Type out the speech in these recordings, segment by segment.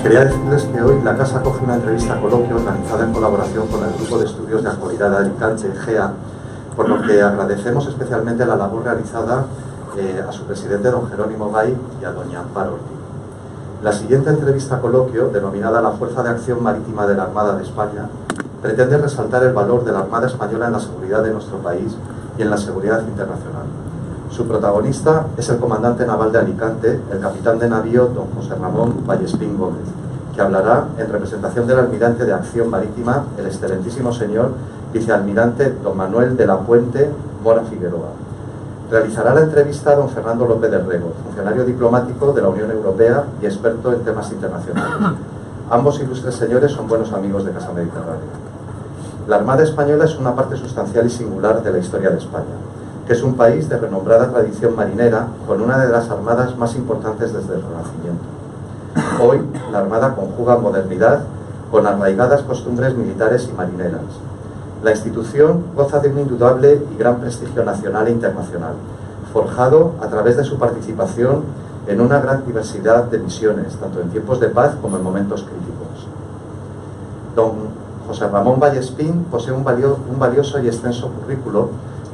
Quería decirles que hoy la Casa acoge una entrevista coloquio organizada en colaboración con el Grupo de Estudios de Actualidad de Alicante, GEA, por lo que agradecemos especialmente la labor realizada a su presidente, don Jerónimo Gay, y a doña Amparo Ortiz. La siguiente entrevista coloquio, denominada La Fuerza de Acción Marítima de la Armada de España, pretende resaltar el valor de la Armada Española en la seguridad de nuestro país y en la seguridad internacional. Su protagonista es el comandante naval de Alicante, el capitán de navío don José Ramón Vallespín Gómez, que hablará en representación del almirante de Acción Marítima, el excelentísimo señor vicealmirante don Manuel de la Puente Mora Figueroa. Realizará la entrevista a don Fernando López del Rego, funcionario diplomático de la Unión Europea y experto en temas internacionales. Ambos ilustres señores son buenos amigos de Casa Mediterránea. La Armada Española es una parte sustancial y singular de la historia de España, que es un país de renombrada tradición marinera, con una de las armadas más importantes desde el Renacimiento. Hoy, la Armada conjuga modernidad con arraigadas costumbres militares y marineras. La institución goza de un indudable y gran prestigio nacional e internacional, forjado a través de su participación en una gran diversidad de misiones, tanto en tiempos de paz como en momentos críticos. Don José Ramón Vallespín posee un valioso y extenso currículo,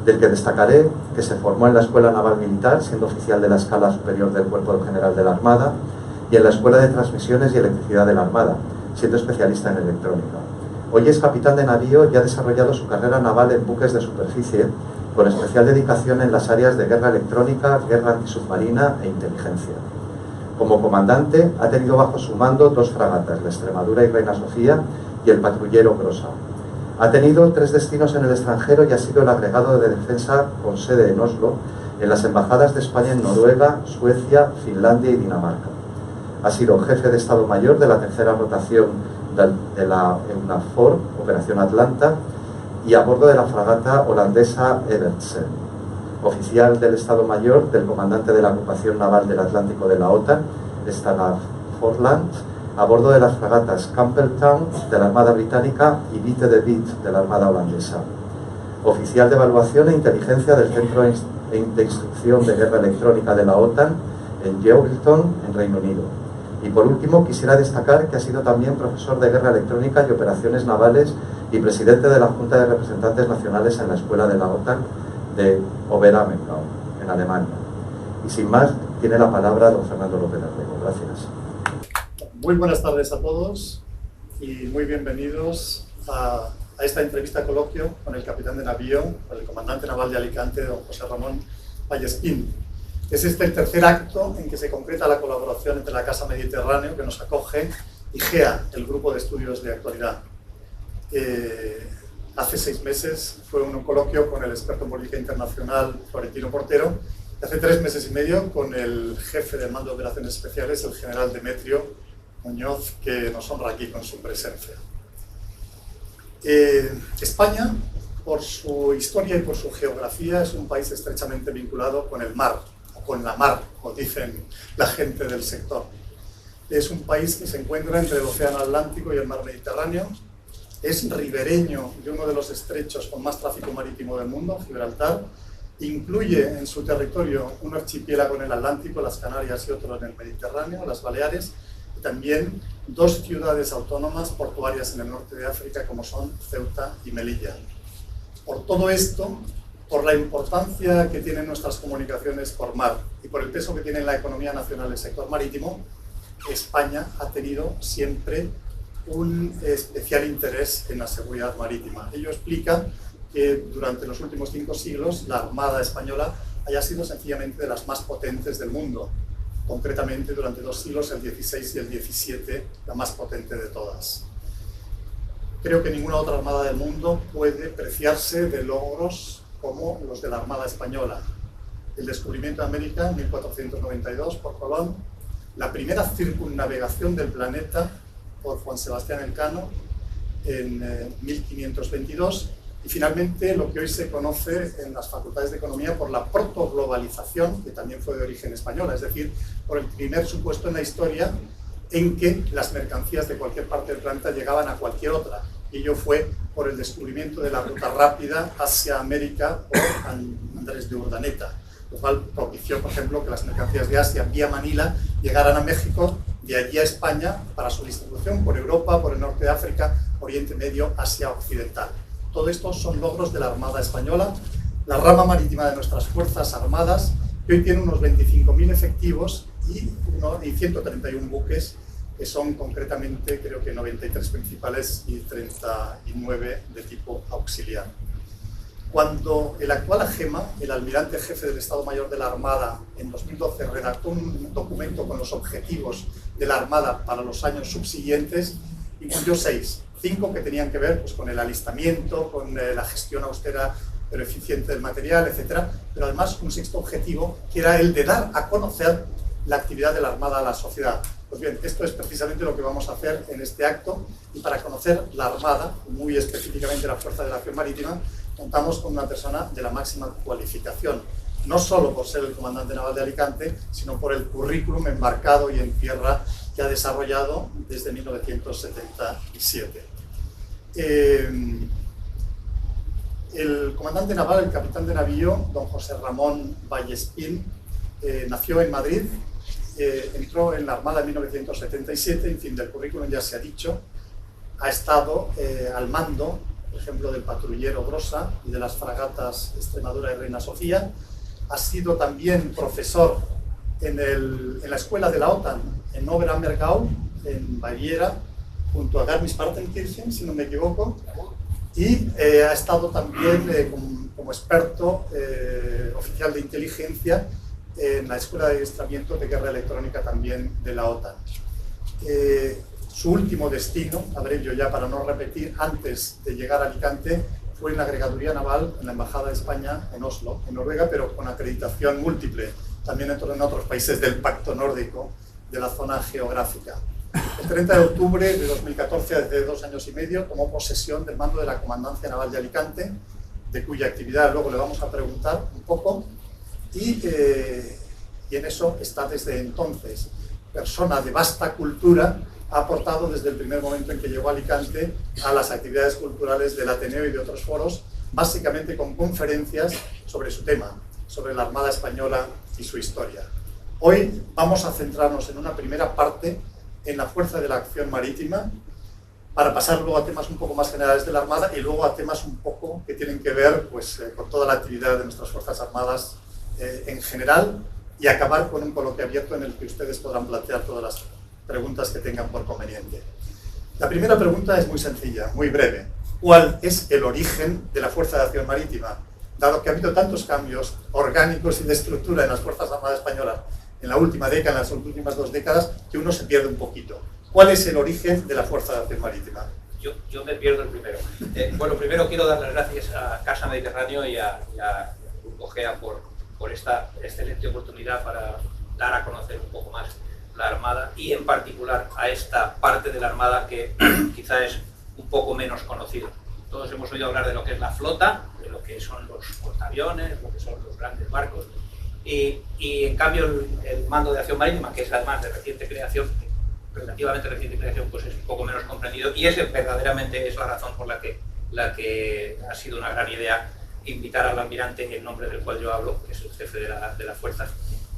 del que destacaré que se formó en la Escuela Naval Militar, siendo oficial de la Escala Superior del Cuerpo General de la Armada, y en la Escuela de Transmisiones y Electricidad de la Armada, siendo especialista en electrónica. Hoy es capitán de navío y ha desarrollado su carrera naval en buques de superficie, con especial dedicación en las áreas de guerra electrónica, guerra antisubmarina e inteligencia. Como comandante, ha tenido bajo su mando 2 fragatas, la Extremadura y Reina Sofía, y el patrullero Grosa. Ha tenido 3 destinos en el extranjero y ha sido el agregado de defensa con sede en Oslo, en las embajadas de España en Noruega, Suecia, Finlandia y Dinamarca. Ha sido jefe de Estado Mayor de la 3ª rotación de la EUNAVFOR, Operación Atlanta, y a bordo de la fragata holandesa Evertsen. Oficial del Estado Mayor del comandante de la Ocupación Naval del Atlántico de la OTAN, Stalag Forland, a bordo de las fragatas Campbelltown de la Armada Británica y Witte de With de la Armada Holandesa. Oficial de Evaluación e Inteligencia del Centro de Instrucción de Guerra Electrónica de la OTAN en Yeovilton, en Reino Unido. Y por último, quisiera destacar que ha sido también profesor de Guerra Electrónica y Operaciones Navales y presidente de la Junta de Representantes Nacionales en la Escuela de la OTAN de Oberammergau, en Alemania. Y sin más, tiene la palabra don Fernando López del Rego. Gracias. Muy buenas tardes a todos y muy bienvenidos a esta entrevista coloquio con el capitán de navío, el comandante naval de Alicante, don José Ramón Vallespín. Es este el tercer acto en que se concreta la colaboración entre la Casa Mediterráneo, que nos acoge, y GEA, el Grupo de Estudios de Actualidad. Hace 6 meses fue un coloquio con el experto en política internacional Florentino Portero, y hace 3 meses y medio con el jefe del Mando de Operaciones Especiales, el general Demetrio Muñoz, que nos honra aquí con su presencia. España, por su historia y por su geografía, es un país estrechamente vinculado con el mar, o con la mar, como dicen la gente del sector. Es un país que se encuentra entre el Océano Atlántico y el Mar Mediterráneo. Es ribereño de uno de los estrechos con más tráfico marítimo del mundo, Gibraltar. Incluye en su territorio un archipiélago en el Atlántico, las Canarias, y otro en el Mediterráneo, las Baleares, y también 2 ciudades autónomas portuarias en el norte de África, como son Ceuta y Melilla. Por todo esto, por la importancia que tienen nuestras comunicaciones por mar y por el peso que tiene en la economía nacional el sector marítimo, España ha tenido siempre un especial interés en la seguridad marítima. Ello explica que durante los últimos 5 siglos la Armada Española haya sido sencillamente de las más potentes del mundo. Concretamente, durante 2 siglos, el XVI y el XVII, la más potente de todas. Creo que ninguna otra armada del mundo puede preciarse de logros como los de la Armada Española. El descubrimiento de América en 1492 por Colón, la primera circunnavegación del planeta por Juan Sebastián Elcano en 1522, y finalmente lo que hoy se conoce en las facultades de Economía por la protoglobalización, que también fue de origen española, es decir, por el primer supuesto en la historia en que las mercancías de cualquier parte del planeta llegaban a cualquier otra. Y ello fue por el descubrimiento de la ruta rápida hacia América por Andrés de Urdaneta, lo cual propició, por ejemplo, que las mercancías de Asia vía Manila llegaran a México de allí a España para su distribución por Europa, por el norte de África, Oriente Medio, Asia Occidental. Todo esto son logros de la Armada Española, la rama marítima de nuestras Fuerzas Armadas, que hoy tiene unos 25.000 efectivos y 131 buques, que son concretamente, creo que 93 principales y 39 de tipo auxiliar. Cuando el actual AGEMA, el almirante jefe del Estado Mayor de la Armada, en 2012 redactó un documento con los objetivos de la Armada para los años subsiguientes, incluyó 6, 5 que tenían que ver pues, con el alistamiento, con la gestión austera pero eficiente del material, etc. Pero además un sexto objetivo, que era el de dar a conocer la actividad de la Armada a la sociedad. Pues bien, esto es precisamente lo que vamos a hacer en este acto, y para conocer la Armada, muy específicamente la Fuerza de la Acción Marítima, contamos con una persona de la máxima cualificación, no solo por ser el comandante naval de Alicante, sino por el currículum embarcado y en tierra que ha desarrollado desde 1977. El comandante naval, el capitán de navío, don José Ramón Vallespín, nació en Madrid, entró en la Armada en 1977, en fin, del currículum ya se ha dicho, ha estado al mando, por ejemplo, del patrullero Brosa y de las fragatas Extremadura y Reina Sofía. Ha sido también profesor en la escuela de la OTAN en Oberammergau, en Baviera, junto a Garmisch-Partenkirchen, si no me equivoco, y ha estado también como experto oficial de inteligencia en la Escuela de Adiestramiento de Guerra Electrónica también de la OTAN. Su último destino, abrevio ya para no repetir, antes de llegar a Alicante, fue en la Agregaduría Naval en la Embajada de España en Oslo, en Noruega, pero con acreditación múltiple, también en otros países del Pacto Nórdico, de la zona geográfica. El 30 de octubre de 2014, hace 2 años y medio, tomó posesión del mando de la Comandancia Naval de Alicante, de cuya actividad luego le vamos a preguntar un poco, y en eso está desde entonces. Persona de vasta cultura, ha aportado desde el primer momento en que llegó a Alicante a las actividades culturales del Ateneo y de otros foros, básicamente con conferencias sobre su tema, sobre la Armada Española y su historia. Hoy vamos a centrarnos en una primera parte en la Fuerza de la Acción Marítima, para pasar luego a temas un poco más generales de la Armada y luego a temas un poco que tienen que ver pues, con toda la actividad de nuestras Fuerzas Armadas en general, y acabar con un coloquio abierto en el que ustedes podrán plantear todas las preguntas que tengan por conveniente. La primera pregunta es muy sencilla, muy breve. ¿Cuál es el origen de la Fuerza de Acción Marítima? Dado que ha habido tantos cambios orgánicos y de estructura en las Fuerzas Armadas Españolas en la última década, en las últimas 2 décadas, que uno se pierde un poquito. ¿Cuál es el origen de la Fuerza de Acción Marítima? Yo me pierdo el primero. Bueno, primero quiero dar las gracias a Casa Mediterráneo y a Grupo GEA por esta excelente oportunidad para dar a conocer un poco más la Armada, y en particular a esta parte de la Armada que quizá es un poco menos conocida. Todos hemos oído hablar de lo que es la flota, de lo que son los portaaviones, lo que son los grandes barcos, y en cambio el mando de acción marítima, que es además de reciente creación, relativamente reciente creación, pues es un poco menos comprendido, y ese verdaderamente es la razón por la que ha sido una gran idea invitar al almirante, en nombre del cual yo hablo, que es el jefe de la fuerza,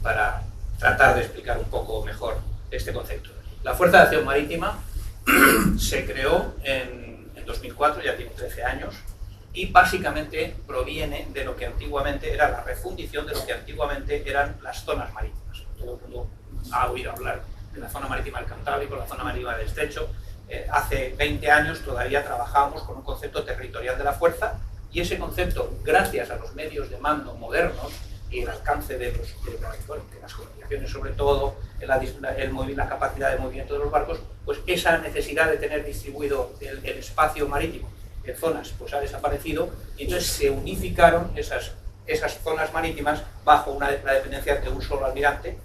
para tratar de explicar un poco mejor este concepto. La Fuerza de Acción Marítima se creó en 2004, ya tiene 13 años, y básicamente proviene de lo que antiguamente era la refundición de lo que antiguamente eran las zonas marítimas. Todo el mundo ha oído hablar de la zona marítima del Cantábrico, la zona marítima del Estrecho. Hace 20 años todavía trabajábamos con un concepto territorial de la fuerza, y ese concepto, gracias a los medios de mando modernos y el alcance de las comunicaciones, sobre todo la capacidad de movimiento de los barcos, pues esa necesidad de tener distribuido el espacio marítimo en zonas pues ha desaparecido, y entonces se unificaron esas zonas marítimas bajo la dependencia de un solo almirante,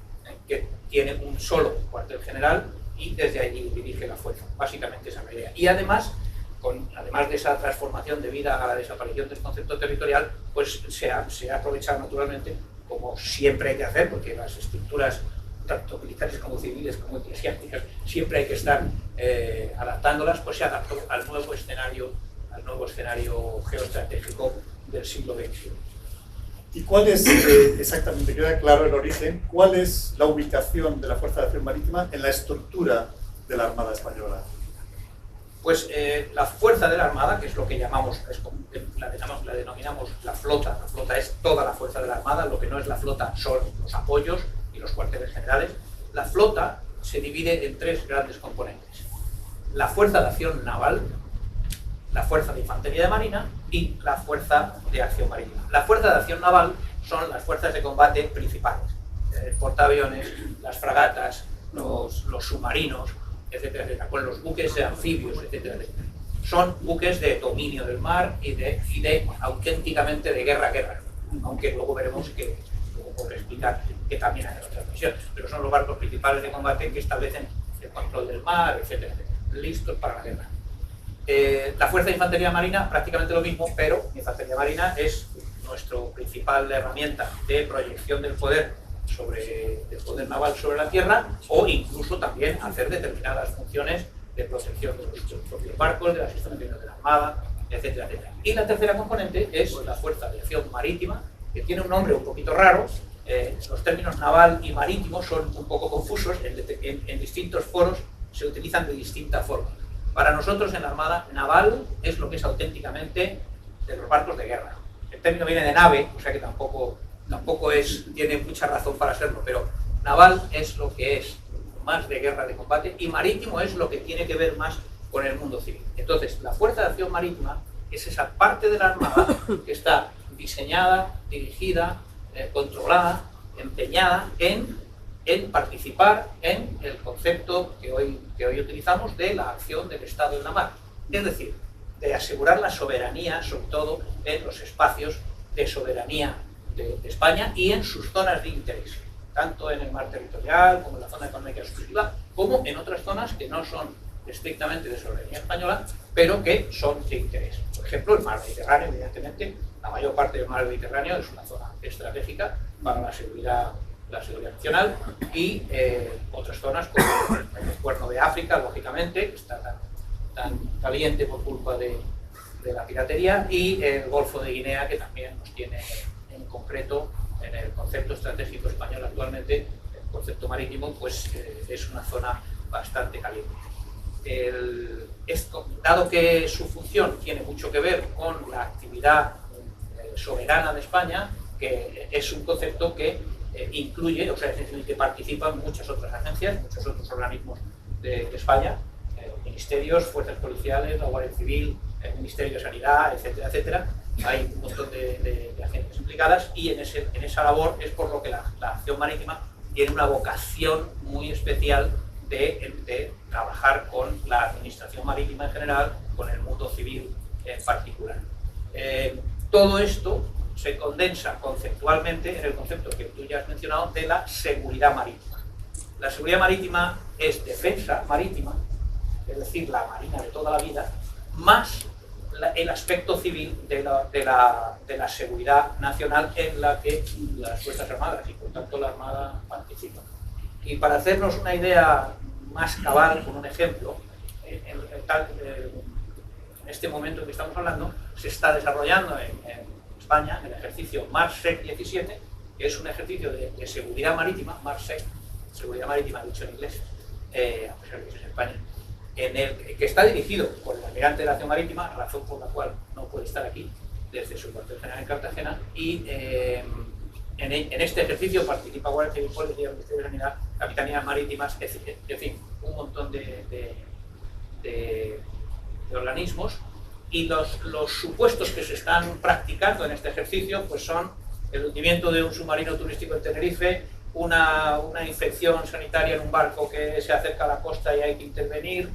que tiene un solo cuartel general y desde allí dirige la fuerza. Básicamente esa es la idea. Y además de esa transformación debida a la desaparición del concepto territorial, pues se ha aprovechado naturalmente, como siempre hay que hacer, porque las estructuras tanto militares como civiles como eclesiásticas siempre hay que estar adaptándolas, pues se adaptó al nuevo escenario geoestratégico del siglo XXI. ¿Y cuál es, exactamente, queda claro el origen, cuál es la ubicación de la Fuerza de Acción Marítima en la estructura de la Armada Española? Pues la fuerza de la Armada, que es lo que llamamos, la denominamos la flota es toda la fuerza de la Armada, lo que no es la flota son los apoyos y los cuarteles generales. La flota se divide en tres grandes componentes: la fuerza de acción naval, la fuerza de infantería de marina y la fuerza de acción marítima. La fuerza de acción naval son las fuerzas de combate principales, portaaviones, las fragatas, los submarinos, etcétera, etcétera, con los buques anfibios, etcétera, etcétera. Son buques de dominio del mar y de auténticamente de guerra, aunque luego veremos que, luego podré explicar que también hay otras misiones, pero son los barcos principales de combate que establecen el control del mar, etcétera, etcétera, listos para la guerra. La Fuerza de Infantería Marina, prácticamente lo mismo, pero Infantería Marina es nuestra principal herramienta de proyección del poder naval sobre la tierra, o incluso también hacer determinadas funciones de protección de los propios barcos, de las instalaciones de la Armada, etcétera, etcétera. Y la tercera componente es la Fuerza de Acción Marítima, que tiene un nombre un poquito raro. Los términos naval y marítimo son un poco confusos, en distintos foros se utilizan de distinta forma. Para nosotros en la Armada, naval es lo que es auténticamente de los barcos de guerra. El término viene de nave, o sea que tampoco tiene mucha razón para serlo, pero naval es lo que es más de guerra, de combate, y marítimo es lo que tiene que ver más con el mundo civil. Entonces, la Fuerza de Acción Marítima es esa parte de la Armada que está diseñada, dirigida, controlada, empeñada en participar en el concepto que hoy utilizamos de la acción del Estado en la mar, es decir, de asegurar la soberanía, sobre todo en los espacios de soberanía de España y en sus zonas de interés, tanto en el mar territorial como en la zona económica exclusiva, como en otras zonas que no son estrictamente de soberanía española, pero que son de interés. Por ejemplo, el mar Mediterráneo, evidentemente, la mayor parte del mar Mediterráneo es una zona estratégica para la seguridad nacional, y otras zonas como el Cuerno de África, lógicamente, que está tan caliente por culpa de la piratería, y el Golfo de Guinea, que también nos tiene en concreto en el concepto estratégico español actualmente, el concepto marítimo, pues es una zona bastante caliente. Dado que su función tiene mucho que ver con la actividad soberana de España, que es un concepto que incluye, o sea, es decir, que participan muchas otras agencias, muchos otros organismos de España, ministerios, fuerzas policiales, la Guardia Civil, el Ministerio de Sanidad, etcétera, etcétera. Hay un montón de agencias implicadas, y en esa labor es por lo que la acción marítima tiene una vocación muy especial de trabajar con la administración marítima en general, con el mundo civil en particular. Todo esto se condensa conceptualmente en el concepto que tú ya has mencionado de la seguridad marítima. La seguridad marítima es defensa marítima, es decir, la marina de toda la vida, más el aspecto civil de la seguridad nacional en la que las Fuerzas Armadas y por tanto la Armada participan. Y para hacernos una idea más cabal, con un ejemplo, en este momento en que estamos hablando, se está desarrollando en España el ejercicio MARSEC 17, que es un ejercicio de seguridad marítima, MARSEC, seguridad marítima dicho en inglés, a pesar de que es en España, que está dirigido por el almirante de la acción marítima, razón por la cual no puede estar aquí desde su cuartel general en Cartagena, y en este ejercicio participa Guardia Civil, Policía, Ministerio de Sanidad, Capitanías Marítimas, en fin, un montón de organismos. Y los supuestos que se están practicando en este ejercicio pues son el hundimiento de un submarino turístico en Tenerife, una infección sanitaria en un barco que se acerca a la costa y hay que intervenir,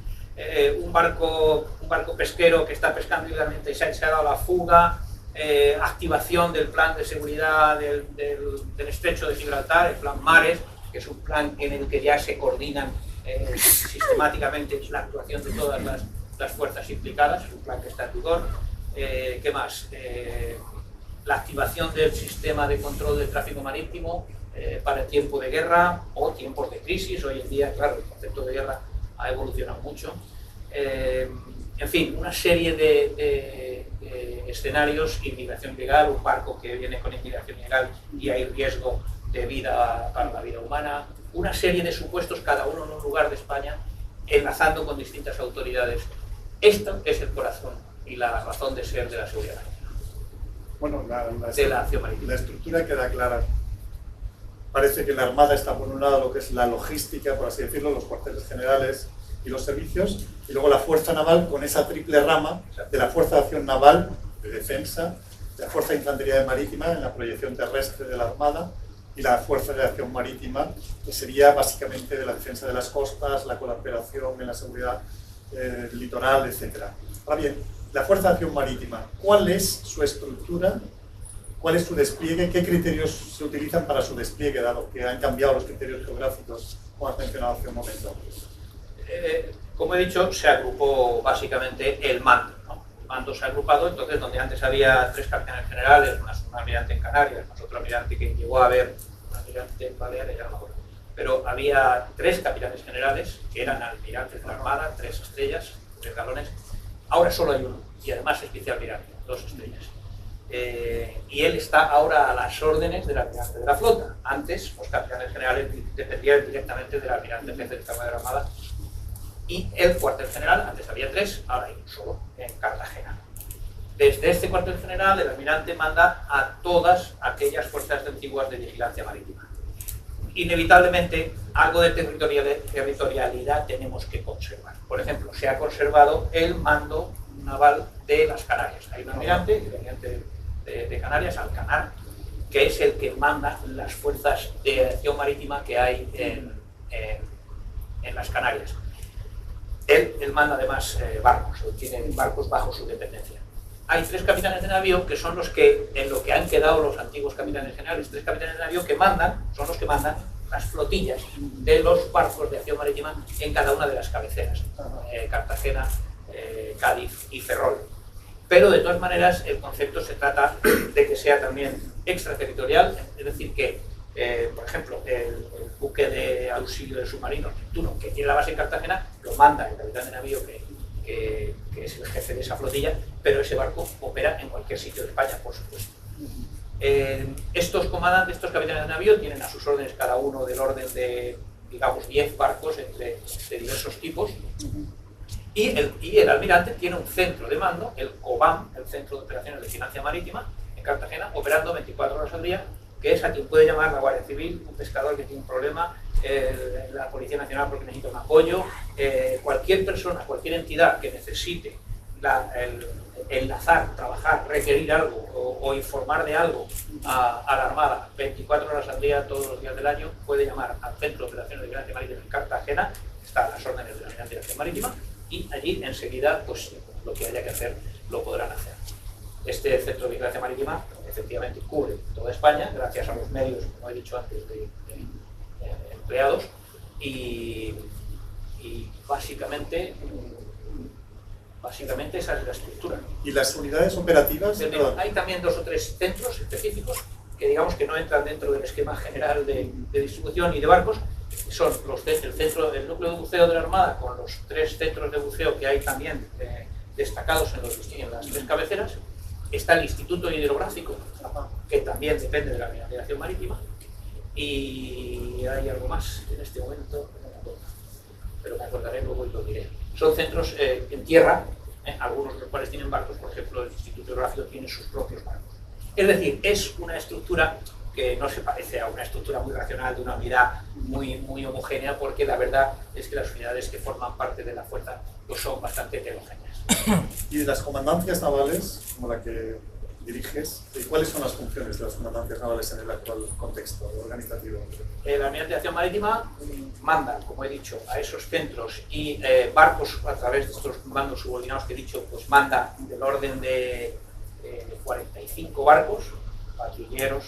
un barco pesquero que está pescando ilegalmente y se ha dado la fuga, activación del plan de seguridad del estrecho de Gibraltar, el plan MARES, que es un plan en el que ya se coordinan sistemáticamente la actuación de todas las fuerzas implicadas, es un plan que está en vigor. ¿Qué más? La activación del sistema de control del tráfico marítimo para el tiempo de guerra o tiempos de crisis. Hoy en día, claro, el concepto de guerra ha evolucionado mucho. En fin, una serie de escenarios, inmigración ilegal, un barco que viene con inmigración ilegal y hay riesgo de vida para la vida humana, una serie de supuestos, cada uno en un lugar de España, enlazando con distintas autoridades. Esto es el corazón y la razón de ser de la seguridad marítima. Bueno, de la acción marítima. La estructura queda clara. Parece que la Armada está por un lado lo que es la logística, por así decirlo, los cuarteles generales y los servicios, y luego la Fuerza Naval con esa triple rama de la Fuerza de Acción Naval, de defensa, de la Fuerza de Infantería Marítima en la proyección terrestre de la Armada, y la Fuerza de Acción Marítima, que sería básicamente de la defensa de las costas, la colaboración en la seguridad litoral, etc. Ahora bien, la Fuerza de Acción Marítima, ¿cuál es su estructura? ¿Cuál es su despliegue? ¿Qué criterios se utilizan para su despliegue, dado que han cambiado los criterios geográficos, como has mencionado hace un momento? Como he dicho, se agrupó básicamente el mando, ¿no? El mando se ha agrupado, entonces donde antes había 3 capitanes generales, un almirante en Canarias, más otro almirante que llegó a haber, un almirante en Baleares, ya no me acuerdo, pero había 3 capitanes generales, que eran almirantes de la Armada, 3 estrellas, 3 galones. Ahora solo hay uno, y además es vicealmirante, 2 estrellas. Y él está ahora a las órdenes del almirante de la flota. Antes, los capitanes generales dependían directamente del almirante jefe de Estado de la Armada. Y el cuartel general, antes había 3, ahora hay uno solo, en Cartagena. Desde este cuartel general, el almirante manda a todas aquellas fuerzas antiguas de vigilancia marítima. Inevitablemente, algo de territorialidad tenemos que conservar. Por ejemplo, se ha conservado el mando naval de las Canarias. Hay un almirante, el almirante de Canarias, Alcanar, que es el que manda las fuerzas de acción marítima que hay en las Canarias. Él manda además barcos, tiene barcos bajo su dependencia. Hay 3 capitanes de navío que son los que, en lo que han quedado los antiguos capitanes generales, 3 capitanes de navío que mandan, son los que mandan las flotillas de los barcos de acción marítima en cada una de las cabeceras, Cartagena, Cádiz y Ferrol. Pero de todas maneras el concepto se trata de que sea también extraterritorial, es decir que, por ejemplo, el buque de auxilio de submarinos Neptuno, que tiene la base en Cartagena, lo manda el capitán de navío que es el jefe de esa flotilla, pero ese barco opera en cualquier sitio de España, por supuesto. Estos comandantes, estos capitanes de navío, tienen a sus órdenes cada uno del orden de, digamos, 10 barcos de diversos tipos, y el almirante tiene un centro de mando, el COBAM, el Centro de Operaciones de Vigilancia Marítima, en Cartagena, operando 24 horas al día, que es a quien puede llamar la Guardia Civil, un pescador que tiene un problema, la Policía Nacional porque necesita un apoyo, cualquier persona, cualquier entidad que necesite enlazar, trabajar, requerir algo o informar de algo a la Armada 24 horas al día, todos los días del año, puede llamar al Centro de Operaciones de Vigilancia Marítima en Cartagena, está a las órdenes de la Almirante de Acción Marítima, y allí enseguida pues lo que haya que hacer lo podrán hacer. Este Centro de Vigilancia Marítima efectivamente cubre toda España gracias a los medios, como he dicho antes, de empleados, y básicamente esa es la estructura. ¿Y las unidades operativas? Hay también 2 o 3 centros específicos que digamos que no entran dentro del esquema general de distribución y de barcos. Son el núcleo de buceo de la Armada, con los 3 centros de buceo que hay también destacados en las 3 cabeceras. Está el Instituto Hidrográfico, que también depende de la Navegación Marítima, y hay algo más en este momento, no me acuerdo, pero me acordaré luego y lo diré. Son centros en tierra, algunos de los cuales tienen barcos, por ejemplo, el Instituto Hidrográfico tiene sus propios barcos. Es decir, es una estructura que no se parece a una estructura muy racional de una unidad muy homogénea, porque la verdad es que las unidades que forman parte de la fuerza pues son bastante heterogéneas. ¿Y de las comandancias navales, como la que diriges, cuáles son las funciones de las comandancias navales en el actual contexto organizativo? La Almirante de Acción Marítima manda, como he dicho, a esos centros, y barcos a través de estos mandos subordinados que he dicho, pues manda del orden de 45 barcos, patrulleros,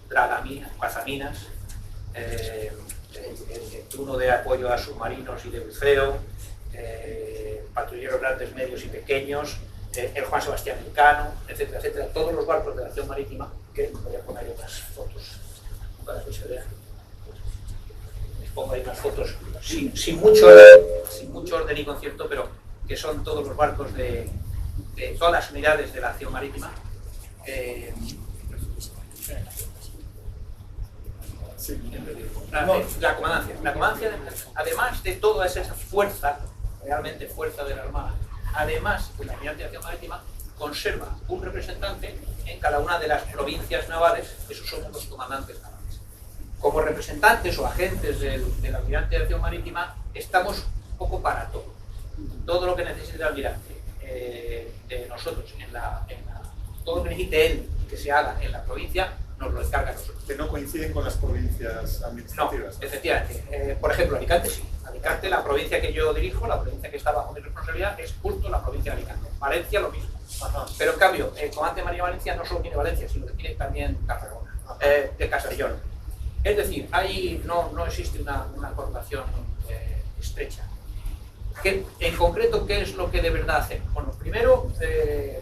dragaminas, cazaminas, el Neptuno de apoyo a submarinos y de buceo, patrulleros grandes, medios y pequeños, el Juan Sebastián Elcano, etcétera, etcétera. Todos los barcos de la acción marítima, que voy a poner unas fotos para que se vean. Les pongo ahí unas fotos sin mucho orden y concierto, pero que son todos los barcos de todas las unidades de la acción marítima. La comandancia, además de toda esa fuerza, realmente fuerza de la Armada, además de la Unidad de Acción Marítima, conserva un representante en cada una de las provincias navales, esos son los comandantes navales. Como representantes o agentes de la Unidad de Acción Marítima, estamos un poco para todo. Todo lo que necesite el almirante de nosotros, todo lo que necesite él que se haga en la provincia, nos lo encarga a nosotros. Que no coinciden con las provincias administrativas. No, efectivamente. Por ejemplo, Alicante sí. Alicante, la provincia que yo dirijo, la provincia que está bajo mi responsabilidad, es justo la provincia de Alicante. Valencia lo mismo. Ajá. Pero en cambio, el Comandante de Marina Valencia no solo tiene Valencia, sino que tiene también Tarragona, de Castellón. Es decir, ahí no existe una correlación estrecha. En concreto, ¿qué es lo que de verdad hacemos? Bueno, primero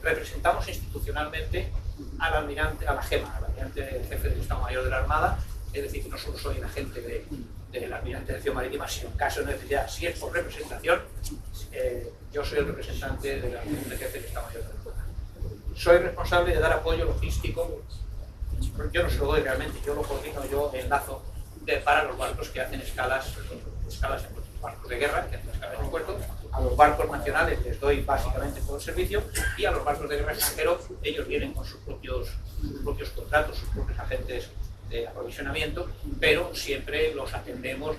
representamos institucionalmente al almirante, a la GEMA, al almirante jefe del Estado Mayor de la Armada, es decir, que no solo soy el agente del almirante de acción marítima, sino en caso de necesidad, si es por representación, yo soy el representante del almirante jefe del Estado Mayor de la Armada. Soy responsable de dar apoyo logístico, yo no se lo doy realmente, yo lo coordino, yo enlazo para los barcos que hacen escalas en los barcos de guerra, que hacen escalas en el puerto. A los barcos nacionales les doy básicamente todo el servicio, y a los barcos de guerra extranjeros ellos vienen con sus propios contratos, sus propios agentes de aprovisionamiento, pero siempre los atendemos,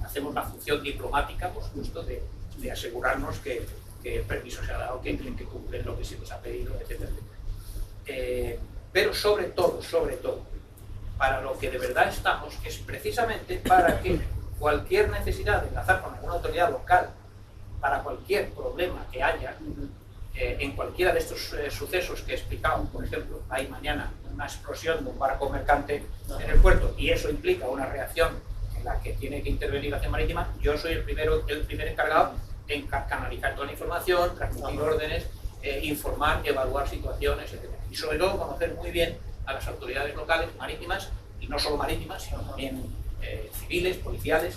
hacemos la función diplomática, por supuesto, de asegurarnos que el permiso se ha dado, que cumplen lo que se les ha pedido, etc. Pero sobre todo, para lo que de verdad estamos, es precisamente para que cualquier necesidad de enlazar con alguna autoridad local, para cualquier problema que haya, en cualquiera de estos sucesos que he explicado. Por ejemplo, hay mañana una explosión de un barco mercante en el puerto y eso implica una reacción en la que tiene que intervenir la acción marítima. Yo soy el primer encargado en canalizar toda la información, transmitir órdenes, informar, evaluar situaciones, etc. Y sobre todo conocer muy bien a las autoridades locales marítimas, y no solo marítimas, sino también civiles, policiales,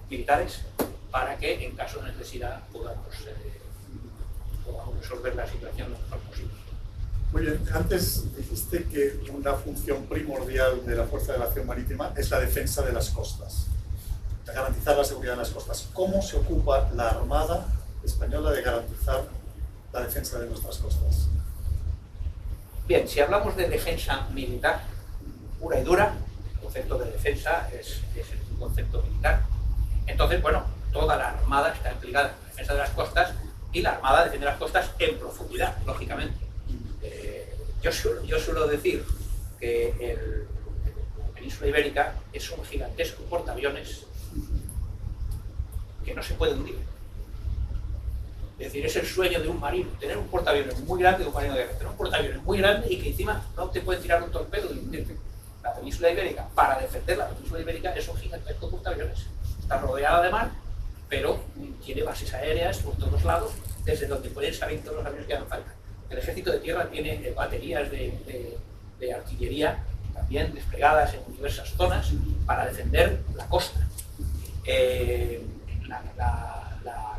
militares, para que en caso de necesidad podamos resolver la situación lo mejor posible. Muy bien, antes dijiste que una función primordial de la Fuerza de la Acción Marítima es la defensa de las costas, garantizar la seguridad de las costas. ¿Cómo se ocupa la Armada española de garantizar la defensa de nuestras costas? Bien, si hablamos de defensa militar pura y dura, el concepto de defensa es un concepto militar. Entonces, bueno, toda la Armada está implicada en la defensa de las costas, y la Armada defiende las costas en profundidad, lógicamente. Yo suelo decir que la península ibérica es un gigantesco portaaviones que no se puede hundir. Es decir, es el sueño de un marino, tener un portaaviones muy grande, de un marino de guerra, tener un portaaviones muy grande y que encima no te puede tirar un torpedo y hundirte. La península ibérica, para defender la península ibérica, es un gigantesco portaaviones. Está rodeada de mar, pero tiene bases aéreas por todos lados, desde donde pueden salir todos los aviones que hagan falta. El ejército de tierra tiene baterías de artillería también desplegadas en diversas zonas para defender la costa.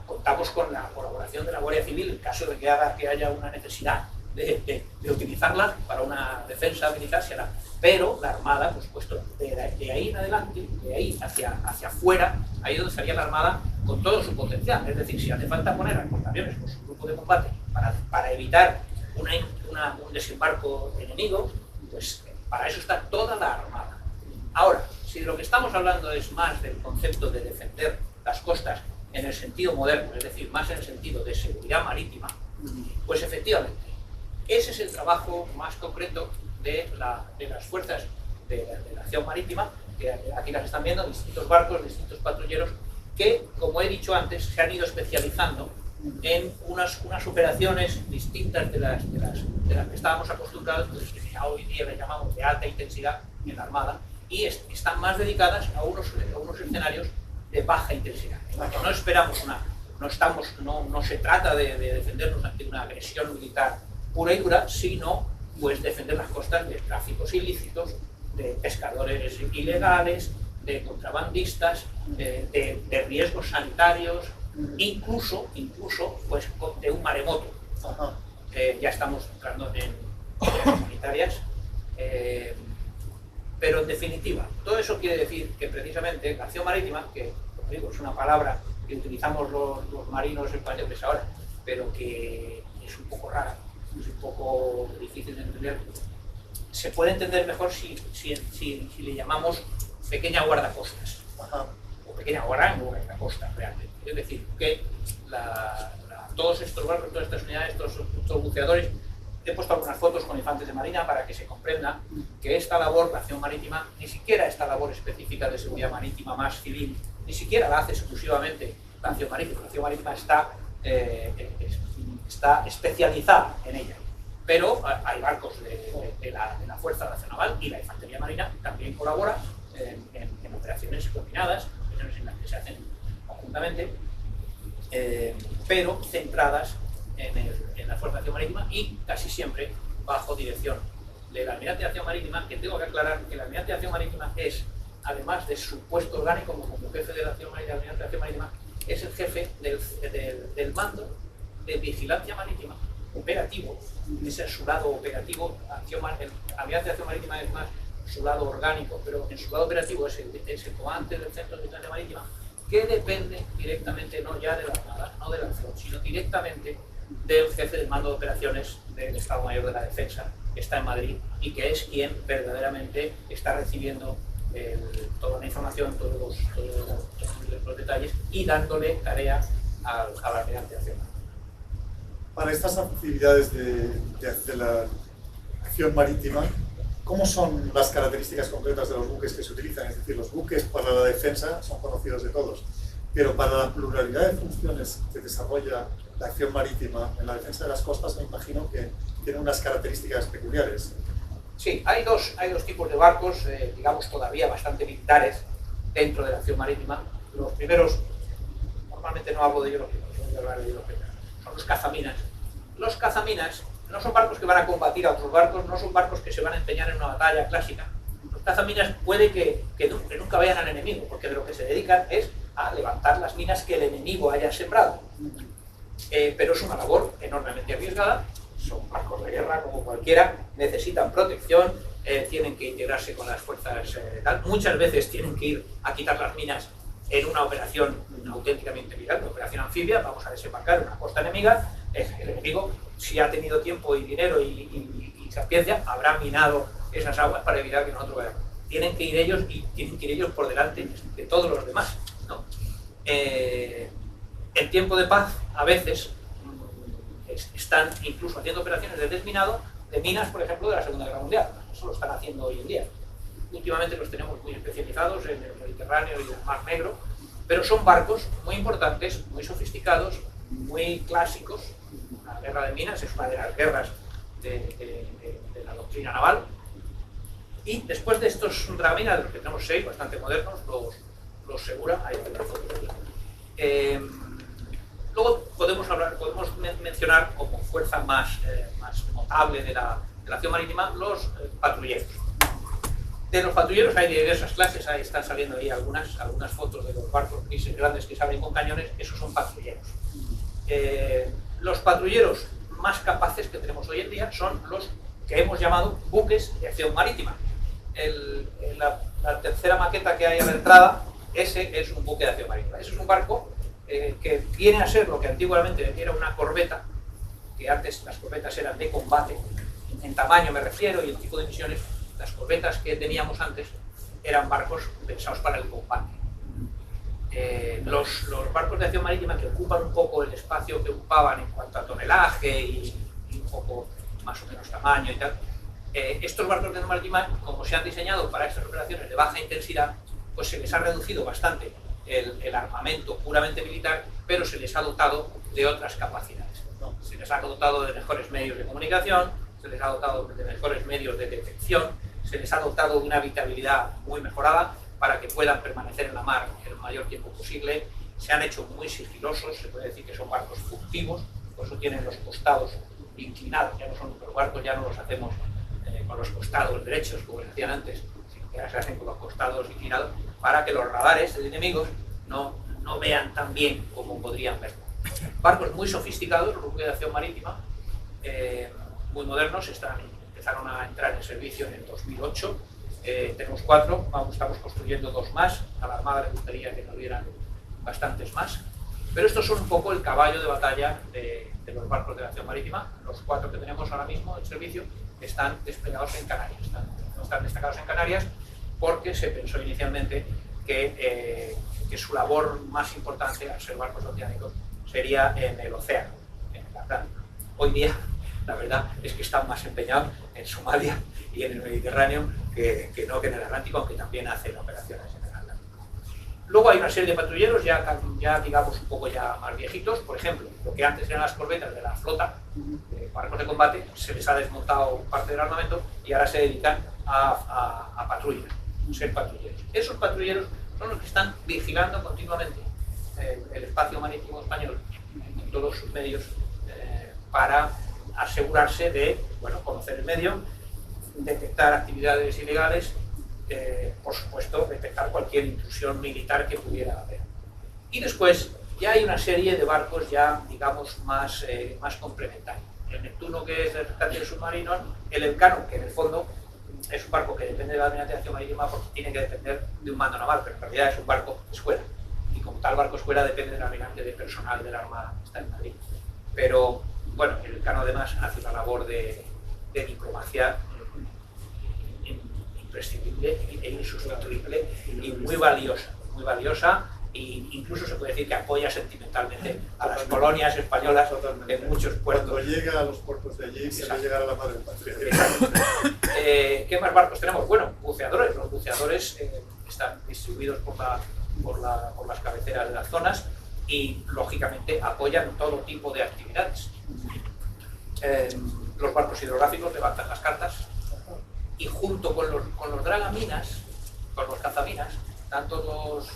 Contamos con la colaboración de la Guardia Civil en caso de que haya una necesidad de utilizarla para una defensa militar, será. Pero la Armada, por supuesto, de ahí en adelante, de ahí hacia afuera, ahí es donde estaría la Armada con todo su potencial. Es decir, si hace falta poner a portaaviones con su grupo de combate para evitar un desembarco enemigo, pues para eso está toda la Armada. Ahora, si de lo que estamos hablando es más del concepto de defender las costas en el sentido moderno, es decir, más en el sentido de seguridad marítima, pues efectivamente, ese es el trabajo más concreto de las fuerzas de la acción marítima, que aquí las están viendo, distintos barcos, distintos patrulleros, que, como he dicho antes, se han ido especializando en unas operaciones distintas de las que estábamos acostumbrados, pues, que hoy día le llamamos de alta intensidad en la Armada, y están más dedicadas a unos escenarios de baja intensidad, en la que no esperamos no se trata de defendernos ante una agresión militar pura y dura, sino pues defender las costas de tráficos ilícitos, de pescadores ilegales, de contrabandistas, de riesgos sanitarios, incluso pues, de un maremoto. Ya estamos entrando en humanitarias, pero en definitiva, todo eso quiere decir que precisamente la acción marítima, que como digo, es una palabra que utilizamos los marinos españoles ahora, pero que es un poco rara, es un poco difícil de entender, se puede entender mejor si le llamamos pequeña guardacostas, o pequeña guardacosta realmente. Es decir, que todos estos barcos, todas estas unidades, estos buceadores, he puesto algunas fotos con infantes de marina para que se comprenda que esta labor, la acción marítima, ni siquiera esta labor específica de seguridad marítima más civil, ni siquiera la hace exclusivamente la acción marítima. La acción marítima está especializada en ella. Pero hay barcos de la Fuerza Nacional y la Infantería Marina también colabora en operaciones combinadas, operaciones en las que se hacen conjuntamente, pero centradas en la Fuerza de Acción Marítima y casi siempre bajo dirección del Almirante de Acción Marítima, que tengo que aclarar que el Almirante de Acción Marítima es, además de su puesto orgánico como jefe de la Acción Marítima, Almirante de Acción Marítima, es el jefe del mando de vigilancia marítima operativo. Ese es su lado operativo. El Almirante de Acción Marítima es más su lado orgánico, pero en su lado operativo es el comandante del Centro de Vigilancia Marítima, que depende directamente no ya de la Armada, no de la flota, sino directamente del jefe del mando de operaciones del Estado Mayor de la Defensa, que está en Madrid y que es quien verdaderamente está recibiendo toda la información, todos los detalles y dándole tarea al Almirante de Acción Marítima. Para estas actividades de la acción marítima, ¿cómo son las características concretas de los buques que se utilizan? Es decir, los buques para la defensa son conocidos de todos, pero para la pluralidad de funciones que desarrolla la acción marítima en la defensa de las costas, me imagino que tiene unas características peculiares. Sí, hay dos tipos de barcos, digamos, todavía bastante militares dentro de la acción marítima. Los primeros, normalmente no hablo de ellos, voy a hablar de ellos primero, son los cazaminas. Los cazaminas no son barcos que van a combatir a otros barcos, no son barcos que se van a empeñar en una batalla clásica. Los cazaminas puede que nunca vean al enemigo, porque de lo que se dedican es a levantar las minas que el enemigo haya sembrado. Pero es una labor enormemente arriesgada, son barcos de guerra como cualquiera, necesitan protección, tienen que integrarse con las fuerzas tal. Muchas veces tienen que ir a quitar las minas en una operación auténticamente militar, una operación anfibia, vamos a desembarcar en una costa enemiga, el enemigo, si ha tenido tiempo y dinero y sapiencia, habrá minado esas aguas para evitar que nosotros vayamos. Tienen que ir ellos y tienen que ir ellos por delante de todos los demás, ¿no? En tiempo de paz, a veces están incluso haciendo operaciones de desminado de minas, por ejemplo, de la Segunda Guerra Mundial. Eso lo están haciendo hoy en día. Últimamente los tenemos muy especializados en el Mediterráneo y el Mar Negro, pero son barcos muy importantes, muy sofisticados, muy clásicos. La guerra de minas es una de las guerras de la doctrina naval. Y después de estos dragaminas, de los que tenemos 6, bastante modernos, los Segura, ahí tenemos fotos. Luego podemos mencionar como fuerza más notable de la acción marítima los patrulleros. De los patrulleros hay de diversas clases, ahí están saliendo ahí algunas fotos de los barcos grises grandes que salen con cañones, esos son patrulleros. Los patrulleros más capaces que tenemos hoy en día son los que hemos llamado buques de acción marítima. La tercera maqueta que hay a la entrada, ese es un buque de acción marítima. Ese es un barco que viene a ser lo que antiguamente era una corbeta, que antes las corbetas eran de combate, en tamaño me refiero y en tipo de misiones. Las corbetas que teníamos antes eran barcos pensados para el combate. Los barcos de acción marítima que ocupan un poco el espacio que ocupaban en cuanto a tonelaje y un poco más o menos tamaño y tal, estos barcos de acción marítima, como se han diseñado para estas operaciones de baja intensidad, pues se les ha reducido bastante el armamento puramente militar, pero se les ha dotado de otras capacidades, ¿no? Se les ha dotado de mejores medios de comunicación, se les ha dotado de mejores medios de detección, se les ha dotado de una habitabilidad muy mejorada para que puedan permanecer en la mar el mayor tiempo posible. Se han hecho muy sigilosos, se puede decir que son barcos furtivos, por eso tienen los costados inclinados, ya no son los barcos, ya no los hacemos con los costados derechos como se hacían antes, sino que ahora se hacen con los costados inclinados para que los radares de enemigos no no vean tan bien como podrían verlo. Barcos muy sofisticados, los buques de acción marítima, muy modernos, empezaron a entrar en servicio en el 2008. Tenemos 4, estamos construyendo 2 más, a la Armada le gustaría que nos dieran bastantes más, pero estos son un poco el caballo de batalla de los barcos de acción marítima. Los 4 que tenemos ahora mismo en servicio están desplegados en Canarias, están destacados en Canarias porque se pensó inicialmente que su labor más importante, al ser barcos oceánicos, sería en el océano, en el Atlántico. Hoy día, la verdad es que están más empeñados en Somalia y en el Mediterráneo que no que en el Atlántico, aunque también hacen operaciones en el Atlántico. Luego hay una serie de patrulleros ya digamos un poco ya más viejitos. Por ejemplo, lo que antes eran las corbetas de la flota, barcos de combate, se les ha desmontado parte del armamento y ahora se dedican a patrullas, ser patrulleros. Esos patrulleros son los que están vigilando continuamente el espacio marítimo español en todos sus medios para asegurarse de conocer el medio, detectar actividades ilegales, por supuesto, detectar cualquier intrusión militar que pudiera haber. Y después ya hay una serie de barcos ya, digamos, más complementarios. El Neptuno, que es de rescate de submarinos, el Elcano, que en el fondo es un barco que depende de la Almirantía de Acción Marítima porque tiene que depender de un mando naval, pero en realidad es un barco escuela. Y como tal barco escuela depende del almirante de personal de la Armada, está en Madrid. Pero bueno, el Elcano además hace una labor de diplomacia imprescindible e insustituible y muy valiosa, e incluso se puede decir que apoya sentimentalmente a las colonias españolas en muchos puertos. Cuando llega a los puertos de allí, se va a llegar a la madre patria. ¿Qué más barcos tenemos? Bueno, buceadores. Los buceadores están distribuidos por las cabeceras de las zonas y, lógicamente, apoyan todo tipo de actividades. Los barcos hidrográficos levantan las cartas y junto con los dragaminas, con los cazaminas, tanto los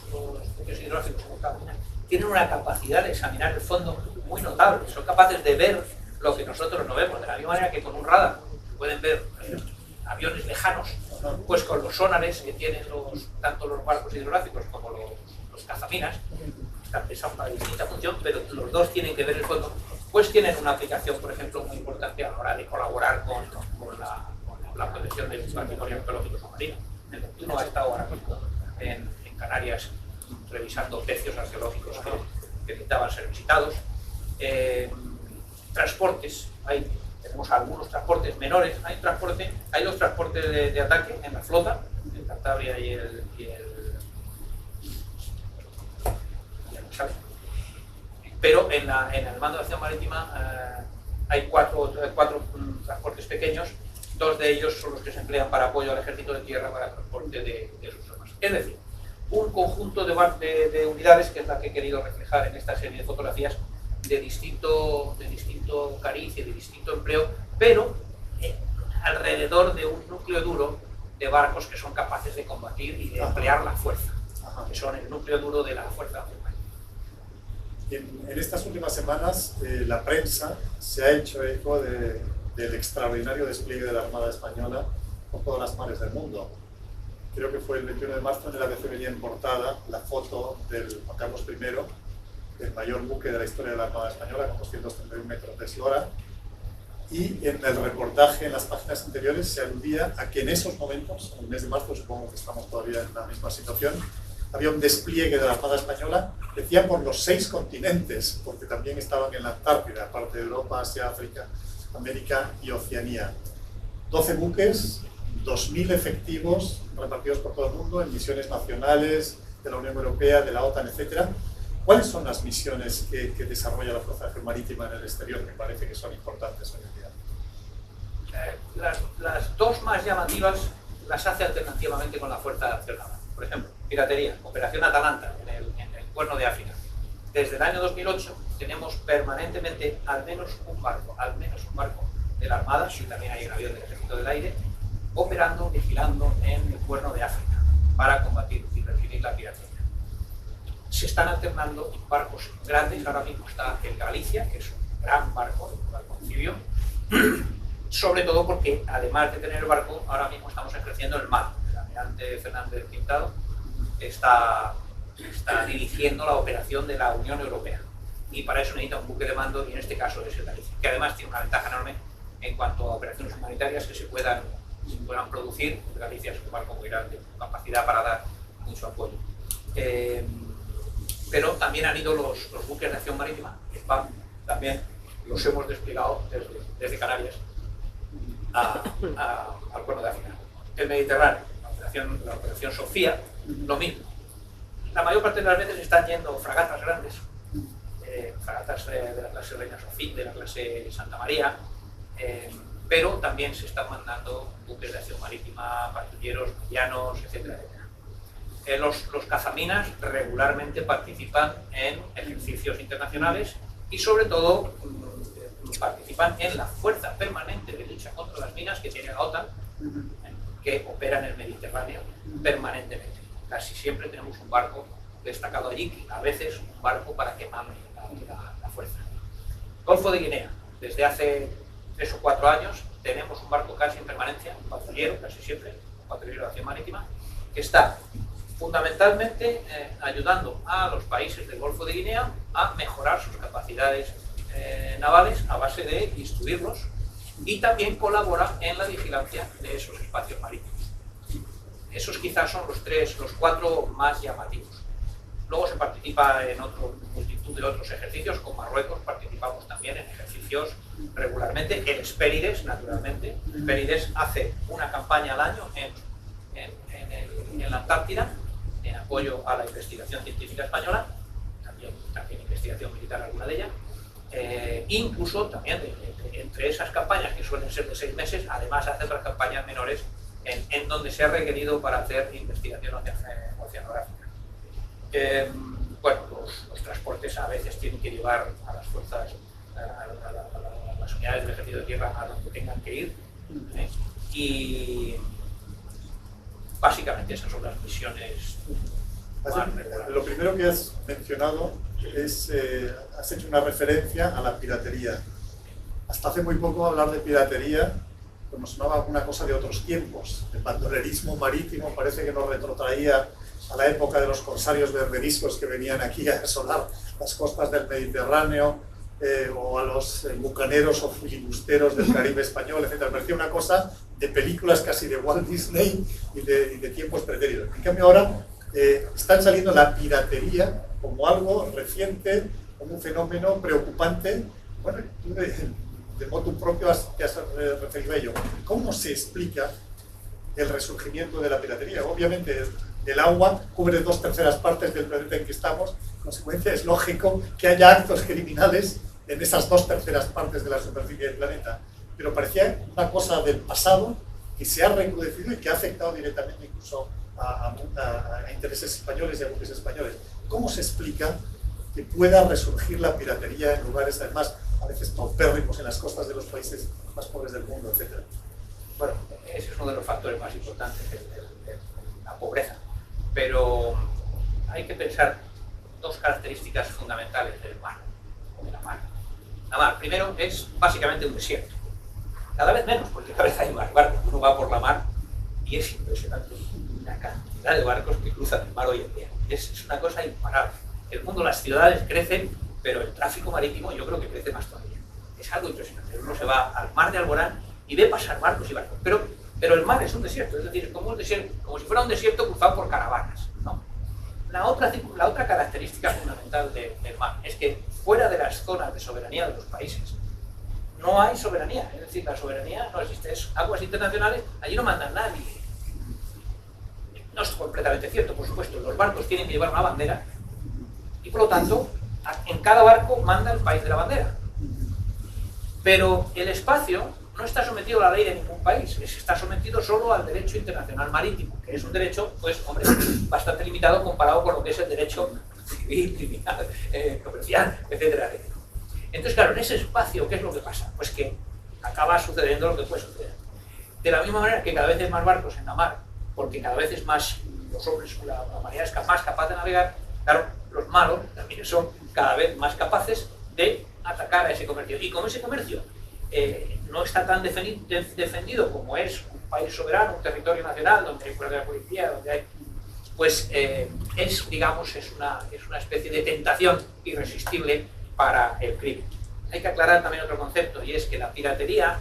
buques hidrográficos como los cazaminas, tienen una capacidad de examinar el fondo muy notable. Son capaces de ver lo que nosotros no vemos, de la misma manera que con un radar pueden ver aviones lejanos, pues con los sonares que tienen tanto los barcos hidrográficos como los cazaminas, están pensados para distinta función, pero los dos tienen que ver el fondo, pues tienen una aplicación, por ejemplo, muy importante a la hora de colaborar con la protección del patrimonio arqueológico submarino. El Neptuno ha estado ahora mismo en Canarias revisando pecios arqueológicos que necesitaban ser visitados. Transportes, tenemos algunos transportes menores, hay dos transportes de ataque en la flota, en Cantabria y el pero en el mando de acción marítima hay cuatro transportes pequeños. 2 de ellos son los que se emplean para apoyo al ejército de tierra para transporte de sus tropas. Es decir, un conjunto de unidades, que es la que he querido reflejar en esta serie de fotografías, de distinto cariz y de distinto empleo, pero alrededor de un núcleo duro de barcos que son capaces de combatir y de emplear la fuerza, que son el núcleo duro de la fuerza nacional. En estas últimas semanas, la prensa se ha hecho eco del extraordinario despliegue de la Armada Española por todas las mares del mundo. Creo que fue el 21 de marzo en el ABC venía en portada la foto del Juan Carlos I, el mayor buque de la historia de la Armada Española, con 231 metros de eslora, y en el reportaje en las páginas anteriores se aludía a que en esos momentos, en el mes de marzo, supongo que estamos todavía en la misma situación, había un despliegue de la Armada Española, decían por los 6 continentes, porque también estaban en la Antártida, aparte de Europa, Asia, África, América y Oceanía. 12 buques, 2.000 efectivos repartidos por todo el mundo en misiones nacionales de la Unión Europea, de la OTAN, etc. ¿Cuáles son las misiones que desarrolla la Fuerza Marítima en el exterior? Me parece que son importantes hoy en día. Las dos más llamativas las hace alternativamente con la Fuerza de Acción Naval. Por ejemplo, piratería, Operación Atalanta en el Cuerno de África. Desde el año 2008 tenemos permanentemente al menos un barco de la Armada, y también hay un avión del Ejército del Aire, operando, vigilando en el Cuerno de África para combatir y reprimir la piratería. Se están alternando barcos grandes. Ahora mismo está el Galicia, que es un gran barco anfibio, sobre todo porque, además de tener el barco, ahora mismo estamos ejerciendo el mar. El almirante Fernández Pintado está está dirigiendo la operación de la Unión Europea. Y para eso necesita un buque de mando, y en este caso es el Galicia, que además tiene una ventaja enorme en cuanto a operaciones humanitarias que se puedan producir. Galicia es un barco muy grande, con capacidad para dar mucho apoyo. Pero también han ido los buques de acción marítima, SPAM, también los hemos desplegado desde Canarias al Cuerno de África. El Mediterráneo, la operación Sofía, lo mismo. La mayor parte de las veces están yendo fragatas grandes, fragatas de la clase Reina Sofía, de la clase Santa María, pero también se están mandando buques de acción marítima, patrulleros medianos, etcétera, etcétera. Los cazaminas regularmente participan en ejercicios internacionales y sobre todo participan en la fuerza permanente de lucha contra las minas que tiene la OTAN, que opera en el Mediterráneo permanentemente. Casi siempre tenemos un barco destacado allí, a veces un barco para quemar la fuerza. Golfo de Guinea, desde hace 3 o 4 años tenemos un barco casi en permanencia, un patrullero, casi siempre, un patrullero de acción marítima, que está fundamentalmente ayudando a los países del Golfo de Guinea a mejorar sus capacidades navales a base de instruirlos, y también colabora en la vigilancia de esos espacios marítimos. Esos quizás son los 4 más llamativos. Luego se participa en multitud de otros ejercicios. Con Marruecos participamos también en ejercicios regularmente. El Hespérides, naturalmente. El Hespérides hace una campaña al año en la Antártida, en apoyo a la investigación científica española, también investigación militar alguna de ellas. Incluso también entre esas campañas, que suelen ser de 6 meses, además hace otras campañas menores en donde se ha requerido para hacer investigación oceanográfica. Bueno, los transportes a veces tienen que llevar a las fuerzas, a las unidades del ejército de tierra a donde tengan que ir, y básicamente esas son las misiones. Lo primero que has mencionado es, has hecho una referencia a la piratería. Hasta hace muy poco hablar de piratería pues nos sonaba alguna cosa de otros tiempos. El bandolerismo marítimo parece que nos retrotraía a la época de los corsarios berberiscos que venían aquí a asolar las costas del Mediterráneo, o a los bucaneros o filibusteros del Caribe español, etc. Parecía una cosa de películas casi de Walt Disney y de tiempos pretéritos. En cambio ahora están saliendo la piratería como algo reciente, como un fenómeno preocupante. Bueno, de motu propio te has referido a ello. ¿Cómo se explica el resurgimiento de la piratería? Obviamente el agua cubre 2/3 partes del planeta en que estamos, en consecuencia es lógico que haya actos criminales en esas 2/3 partes de la superficie del planeta, pero parecía una cosa del pasado que se ha recrudecido y que ha afectado directamente incluso a intereses españoles y a buques españoles. ¿Cómo se explica que pueda resurgir la piratería en lugares además a veces paupérrimos en las costas de los países más pobres del mundo, etcétera? Bueno, ese es uno de los factores más importantes, la pobreza. Pero hay que pensar 2 características fundamentales del mar, o de la mar. La mar, primero, es básicamente un desierto. Cada vez menos, porque cada vez hay más barcos. Uno va por la mar y es impresionante la cantidad de barcos que cruzan el mar hoy en día. Es una cosa imparable. El mundo, las ciudades crecen, pero el tráfico marítimo yo creo que crece más todavía. Es algo impresionante. Uno se va al mar de Alborán y ve pasar barcos y barcos. Pero el mar es un desierto, es decir, como si fuera un desierto cruzado por caravanas, ¿no? La otra característica fundamental del mar es que fuera de las zonas de soberanía de los países no hay soberanía, es decir, la soberanía no existe, es aguas internacionales, allí no manda nadie. No es completamente cierto, por supuesto, los barcos tienen que llevar una bandera y por lo tanto en cada barco manda el país de la bandera. Pero el espacio no está sometido a la ley de ningún país, está sometido solo al derecho internacional marítimo, que es un derecho, pues, hombre, bastante limitado comparado con lo que es el derecho civil, criminal, comercial, etcétera, etcétera. Entonces, claro, en ese espacio, ¿qué es lo que pasa? Pues que acaba sucediendo lo que puede suceder. De la misma manera que cada vez hay más barcos en la mar, porque cada vez es más los hombres, la humanidad es más capaz de navegar, claro, los malos también son cada vez más capaces de atacar a ese comercio. Y como ese comercio no está tan defendido como es un país soberano, un territorio nacional, donde hay fuerza de policía, donde hay pues es, digamos, es una especie de tentación irresistible para el crimen. Hay que aclarar también otro concepto, y es que la piratería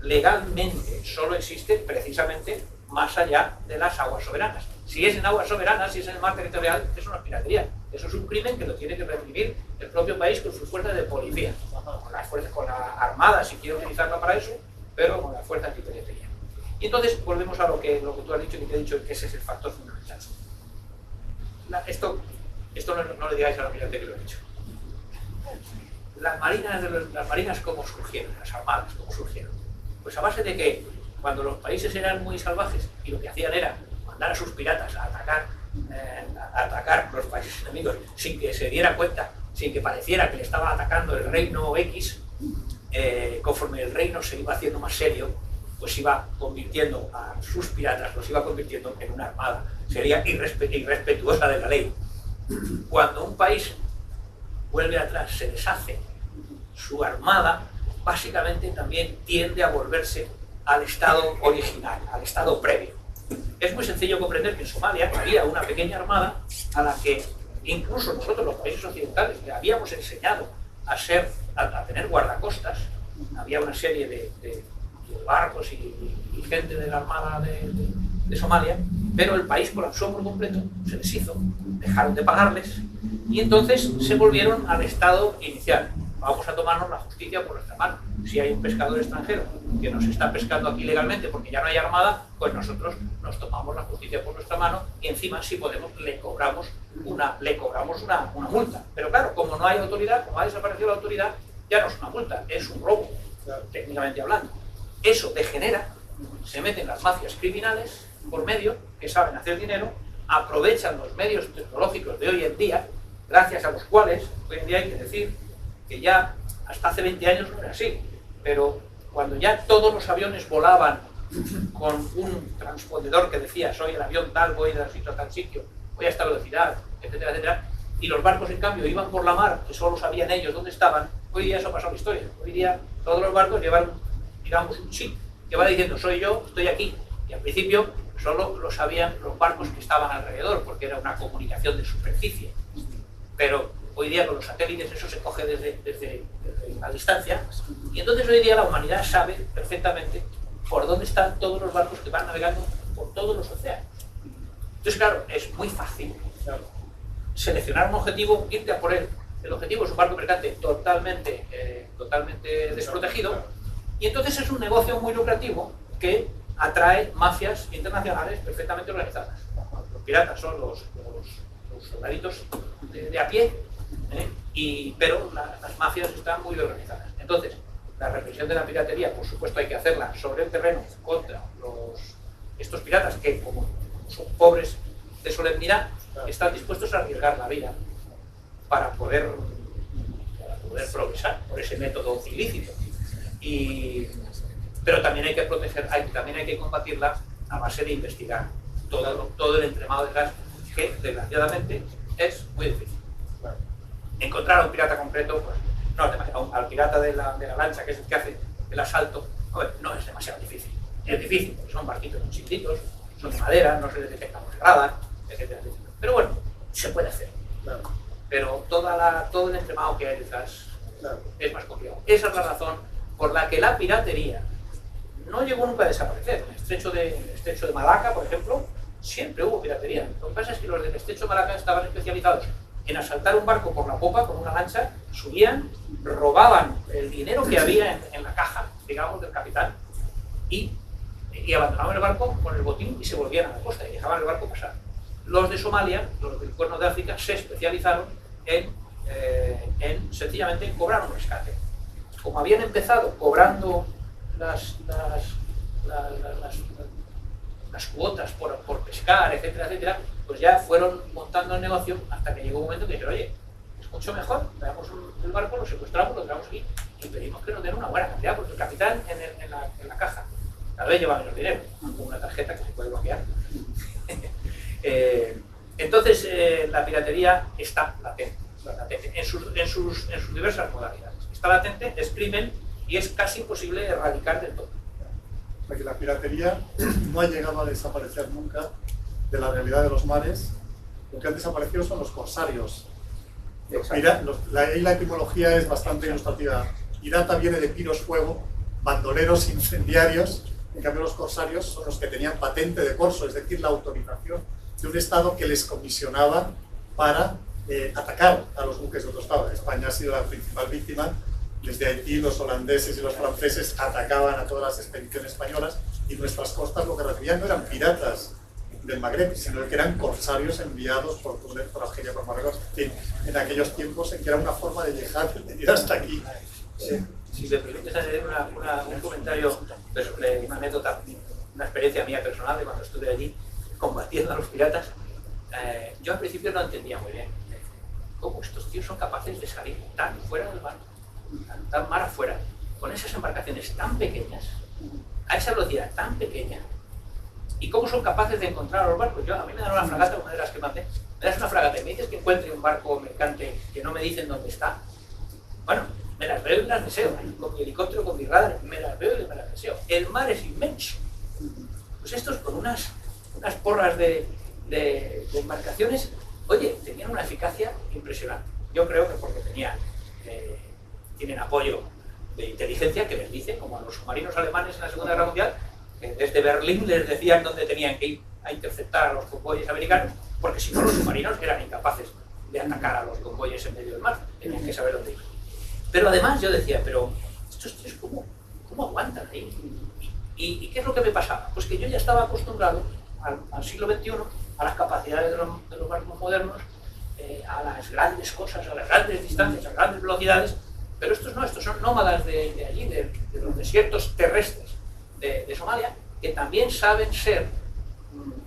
legalmente solo existe precisamente más allá de las aguas soberanas. Si es en aguas soberanas, si es en el mar territorial, eso no es piratería. Eso es un crimen que lo tiene que reprimir el propio país con sus fuerzas de policía, con la armada, si quiere utilizarla para eso, pero con las fuerzas de piratería. Y entonces volvemos a lo que tú has dicho y te he dicho, que ese es el factor fundamental. Esto no le digáis a la militancia que lo he dicho. Las marinas ¿cómo surgieron? Las armadas ¿cómo surgieron? Pues a base de que cuando los países eran muy salvajes y lo que hacían era mandar a sus piratas a atacar los países enemigos sin que se diera cuenta, sin que pareciera que le estaba atacando el reino X, conforme el reino se iba haciendo más serio, pues iba convirtiendo a sus piratas, los iba convirtiendo en una armada. Sería irrespetuosa de la ley. Cuando un país vuelve atrás, se deshace su armada, básicamente también tiende a volverse al estado original, al estado previo. Es muy sencillo comprender que en Somalia había una pequeña armada a la que incluso nosotros, los países occidentales, le habíamos enseñado a tener guardacostas. Había una serie de barcos y gente de la armada de Somalia, pero el país colapsó por completo, se deshizo, dejaron de pagarles y entonces se volvieron al estado inicial. Vamos a tomarnos la justicia por nuestra mano. Si hay un pescador extranjero que nos está pescando aquí legalmente porque ya no hay armada, pues nosotros nos tomamos la justicia por nuestra mano y encima, si podemos, le cobramos una multa. Pero claro, como no hay autoridad, como ha desaparecido la autoridad, ya no es una multa, es un robo, técnicamente hablando. Eso degenera, se meten las mafias criminales por medio, que saben hacer dinero, aprovechan los medios tecnológicos de hoy en día, gracias a los cuales, hoy en día hay que decir que ya hasta hace 20 años no era así, pero cuando ya todos los aviones volaban con un transpondedor que decía soy el avión tal, voy de sitio a tal sitio, voy a esta velocidad, etcétera, etcétera, y los barcos en cambio iban por la mar, que solo sabían ellos dónde estaban, hoy día eso ha pasado la historia. Hoy día todos los barcos llevan, digamos, un chip que va diciendo soy yo, estoy aquí, y al principio solo lo sabían los barcos que estaban alrededor, porque era una comunicación de superficie, pero hoy día con los satélites eso se coge desde la distancia, y entonces hoy día la humanidad sabe perfectamente por dónde están todos los barcos que van navegando por todos los océanos. Entonces, claro, es muy fácil seleccionar un objetivo, irte a por él. El objetivo es un barco mercante totalmente desprotegido, y entonces es un negocio muy lucrativo que atrae mafias internacionales perfectamente organizadas. Los piratas son los soldaditos de a pie, pero las mafias están muy organizadas. Entonces, la represión de la piratería, por supuesto, hay que hacerla sobre el terreno contra estos piratas que, como son pobres de solemnidad, están dispuestos a arriesgar la vida para poder progresar por ese método ilícito. Pero también hay que proteger, también hay que combatirla a base de investigar todo el entramado detrás, que desgraciadamente es muy difícil. Encontrar a un pirata concreto, pues no, al pirata de la lancha, que es el que hace el asalto, no es demasiado difícil. Es difícil, porque son barquitos muy chiquitos, son de madera, no se les detecta por radar, etcétera, etcétera. Pero bueno, se puede hacer. Pero todo el entramado que hay detrás es más complicado. Esa es la razón por la que la piratería no llegó nunca a desaparecer. En el estrecho de Malaca, por ejemplo, siempre hubo piratería. Lo que pasa es que los del estrecho de Malaca estaban especializados en asaltar un barco por la popa con una lancha, subían, robaban el dinero que había en la caja, digamos, del capitán, y abandonaban el barco con el botín y se volvían a la costa y dejaban el barco pasar. Los de Somalia, los del Cuerno de África, se especializaron en sencillamente cobrar un rescate. Como habían empezado cobrando las cuotas por pescar, etcétera, etcétera, pues ya fueron montando el negocio hasta que llegó un momento que dijeron, oye, es mucho mejor, traemos el barco, lo secuestramos, lo traemos aquí y pedimos que nos den una buena cantidad, porque el capitán en la caja, tal vez lleva menos dinero, con una tarjeta que se puede bloquear. Entonces la piratería está latente en sus diversas modalidades. Está latente, es crimen y es casi imposible erradicar del todo. Porque la piratería no ha llegado a desaparecer nunca de la realidad de los mares, lo que han desaparecido son los corsarios. La etimología es bastante ilustrativa. Pirata viene de piros, fuego, bandoleros, incendiarios. En cambio, los corsarios son los que tenían patente de corso, es decir, la autorización de un Estado que les comisionaba para atacar a los buques de otro Estado. España ha sido la principal víctima. Desde Haití, los holandeses y los franceses atacaban a todas las expediciones españolas y nuestras costas lo que recibían no eran piratas del Magreb, sino que eran corsarios enviados por Túnez, por Argelia, por Marruecos, en aquellos tiempos en que era una forma de llegar hasta aquí. Si me permites hacer un comentario, una anécdota, una experiencia mía personal de cuando estuve allí combatiendo a los piratas, yo al principio no entendía muy bien cómo estos tíos son capaces de salir tan fuera del mar, tan mar afuera, con esas embarcaciones tan pequeñas, a esa velocidad tan pequeña, y cómo son capaces de encontrar a los barcos. A mí me dan una fragata, una de las que mandé, me das una fragata y me dices que encuentre un barco mercante que no me dicen dónde está. Bueno, me las veo y me las deseo, con mi helicóptero, con mi radar, me las veo y me las deseo. El mar es inmenso. Pues estos con unas porras de embarcaciones, oye, tenían una eficacia impresionante. Yo creo que porque tienen apoyo de inteligencia que les dice, como a los submarinos alemanes en la Segunda Guerra Mundial, que desde Berlín les decían dónde tenían que ir a interceptar a los convoyes americanos, porque si no los submarinos eran incapaces de atacar a los convoyes en medio del mar, tenían que saber dónde ir. Pero además yo decía, pero estos tíos ¿cómo aguantan ahí? ¿Y qué es lo que me pasaba? Pues que yo ya estaba acostumbrado al siglo XXI, a las capacidades de los barcos modernos, a las grandes cosas, a las grandes distancias, a las grandes velocidades, pero estos no, estos son nómadas de allí, de los desiertos terrestres de Somalia, que también saben ser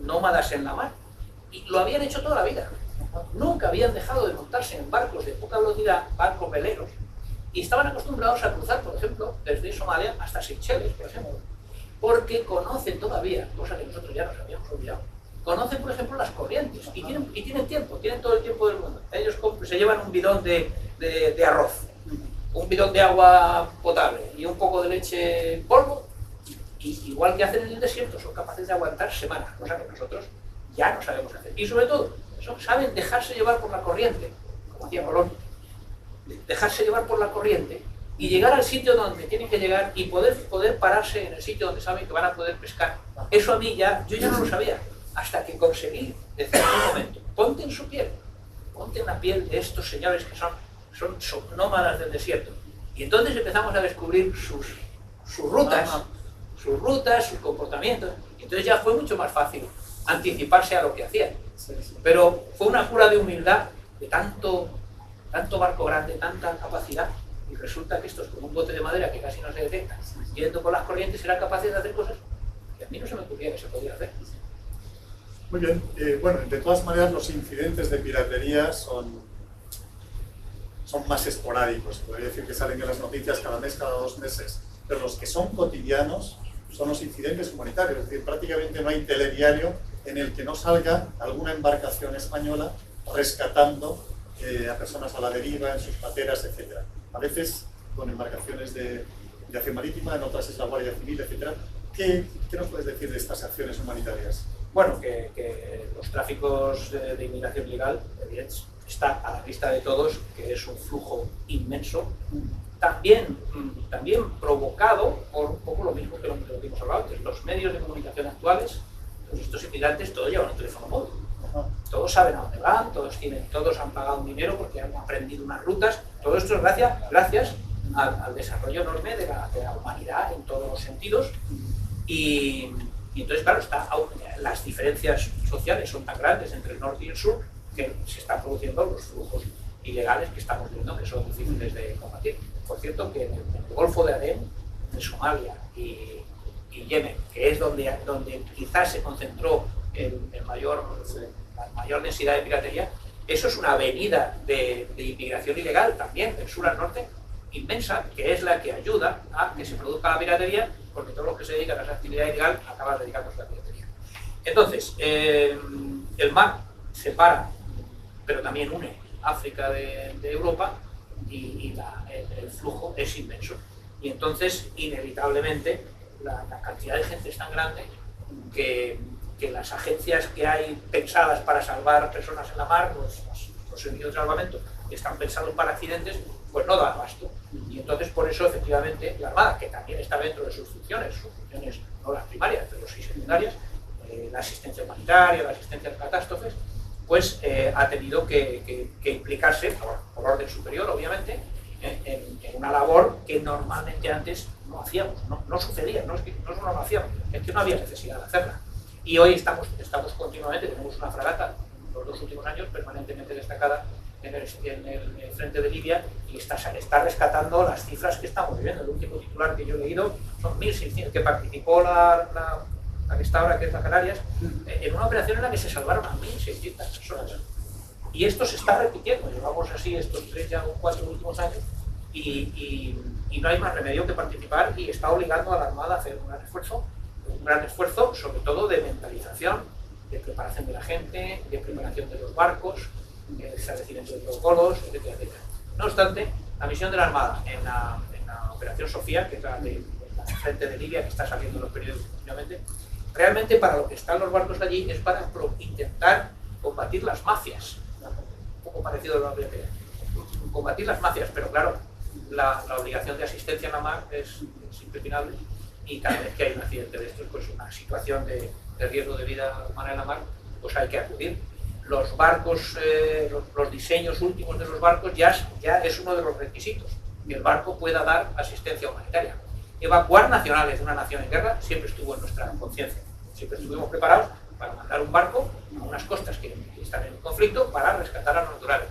nómadas en la mar, y lo habían hecho toda la vida. Nunca habían dejado de montarse en barcos de poca velocidad, barcos veleros, y estaban acostumbrados a cruzar, por ejemplo, desde Somalia hasta Seychelles, por ejemplo, porque conocen todavía, cosa que nosotros ya nos habíamos olvidado, conocen, por ejemplo, las corrientes, y tienen tiempo, tienen todo el tiempo del mundo. Ellos se llevan un bidón de arroz, un bidón de agua potable y un poco de leche en polvo, y igual que hacen en el desierto, son capaces de aguantar semanas, cosa que nosotros ya no sabemos hacer. Y sobre todo, saben dejarse llevar por la corriente, como hacía Colón, dejarse llevar por la corriente y llegar al sitio donde tienen que llegar y poder pararse en el sitio donde saben que van a poder pescar. Eso a mí yo ya no lo sabía, hasta que conseguí decir en un momento, ponte en su piel, ponte en la piel de estos señores que son nómadas del desierto. Y entonces empezamos a descubrir sus rutas, sus comportamientos, y entonces ya fue mucho más fácil anticiparse a lo que hacían. Pero fue una cura de humildad, de tanto barco grande, tanta capacidad, y resulta que estos, con un bote de madera que casi no se detecta, yendo por las corrientes, eran capaces de hacer cosas que a mí no se me ocurría que se podía hacer. Muy bien. Bueno, de todas maneras, los incidentes de piratería son más esporádicos. Podría decir que salen en las noticias cada mes, cada 2 meses. Pero los que son cotidianos son los incidentes humanitarios. Es decir, prácticamente no hay telediario en el que no salga alguna embarcación española rescatando a personas a la deriva, en sus pateras, etc. A veces con embarcaciones de acción marítima, en otras es la Guardia Civil, etc. ¿Qué nos puedes decir de estas acciones humanitarias? Bueno, que los tráficos de inmigración ilegal está a la vista de todos, que es un flujo inmenso, también provocado por un poco lo mismo que lo que hemos hablado antes. Los medios de comunicación actuales, pues estos inmigrantes todos llevan un teléfono móvil. Todos saben a dónde van, todos han pagado un dinero porque han aprendido unas rutas. Todo esto es gracias al desarrollo enorme de la humanidad en todos los sentidos. Y entonces, claro, las diferencias sociales son tan grandes entre el norte y el sur que se están produciendo los flujos ilegales que estamos viendo, que son difíciles de combatir. Por cierto, que en el Golfo de Adén, en Somalia y Yemen, que es donde quizás se concentró la mayor densidad de piratería, eso es una avenida de inmigración ilegal también, del sur al norte, inmensa, que es la que ayuda a que se produzca la piratería, porque todos los que se dedican a esa actividad ilegal acaban dedicándose a la piratería. Entonces, el mar separa, pero también une África de Europa, y el flujo es inmenso. Y entonces, inevitablemente, la cantidad de gente es tan grande que que las agencias que hay pensadas para salvar personas en la mar, los servicios de salvamento que están pensados para accidentes, pues no dan abasto. Y entonces por eso efectivamente la Armada, que también está dentro de sus funciones no las primarias, pero sí secundarias, la asistencia humanitaria, la asistencia de catástrofes, pues ha tenido que implicarse, por orden superior obviamente, en una labor que normalmente antes no hacíamos, no sucedía, no es que no solo no hacíamos, es que no había necesidad de hacerla. Y hoy estamos continuamente, tenemos una fragata, los 2 últimos años, permanentemente destacada en el frente de Libia, y está rescatando las cifras que estamos viviendo. El último titular que yo he leído son 1.600, que participó la que está ahora, que es la Canarias, en una operación en la que se salvaron a 1.600 personas. Y esto se está repitiendo, llevamos así estos 3 ya o 4 últimos años, y no hay más remedio que participar, y está obligando a la Armada a hacer un gran esfuerzo, sobre todo de mentalización, de preparación de la gente, de preparación de los barcos, de establecimiento de protocolos, etcétera, etcétera. No obstante, la misión de la Armada en la Operación Sofía, que es la de la frente de Libia, que está saliendo en los periódicos continuamente, realmente para lo que están los barcos allí es para intentar combatir las mafias. Un poco parecido a lo que combatir las mafias, pero claro, la obligación de asistencia en la mar es impepinable, y cada vez que hay un accidente de estos, pues una situación de riesgo de vida humana en la mar, pues hay que acudir. Los barcos, los diseños últimos de los barcos ya es uno de los requisitos, que el barco pueda dar asistencia humanitaria. Evacuar nacionales de una nación en guerra siempre estuvo en nuestra conciencia. Siempre estuvimos preparados para mandar un barco a unas costas que están en conflicto para rescatar a los naturales.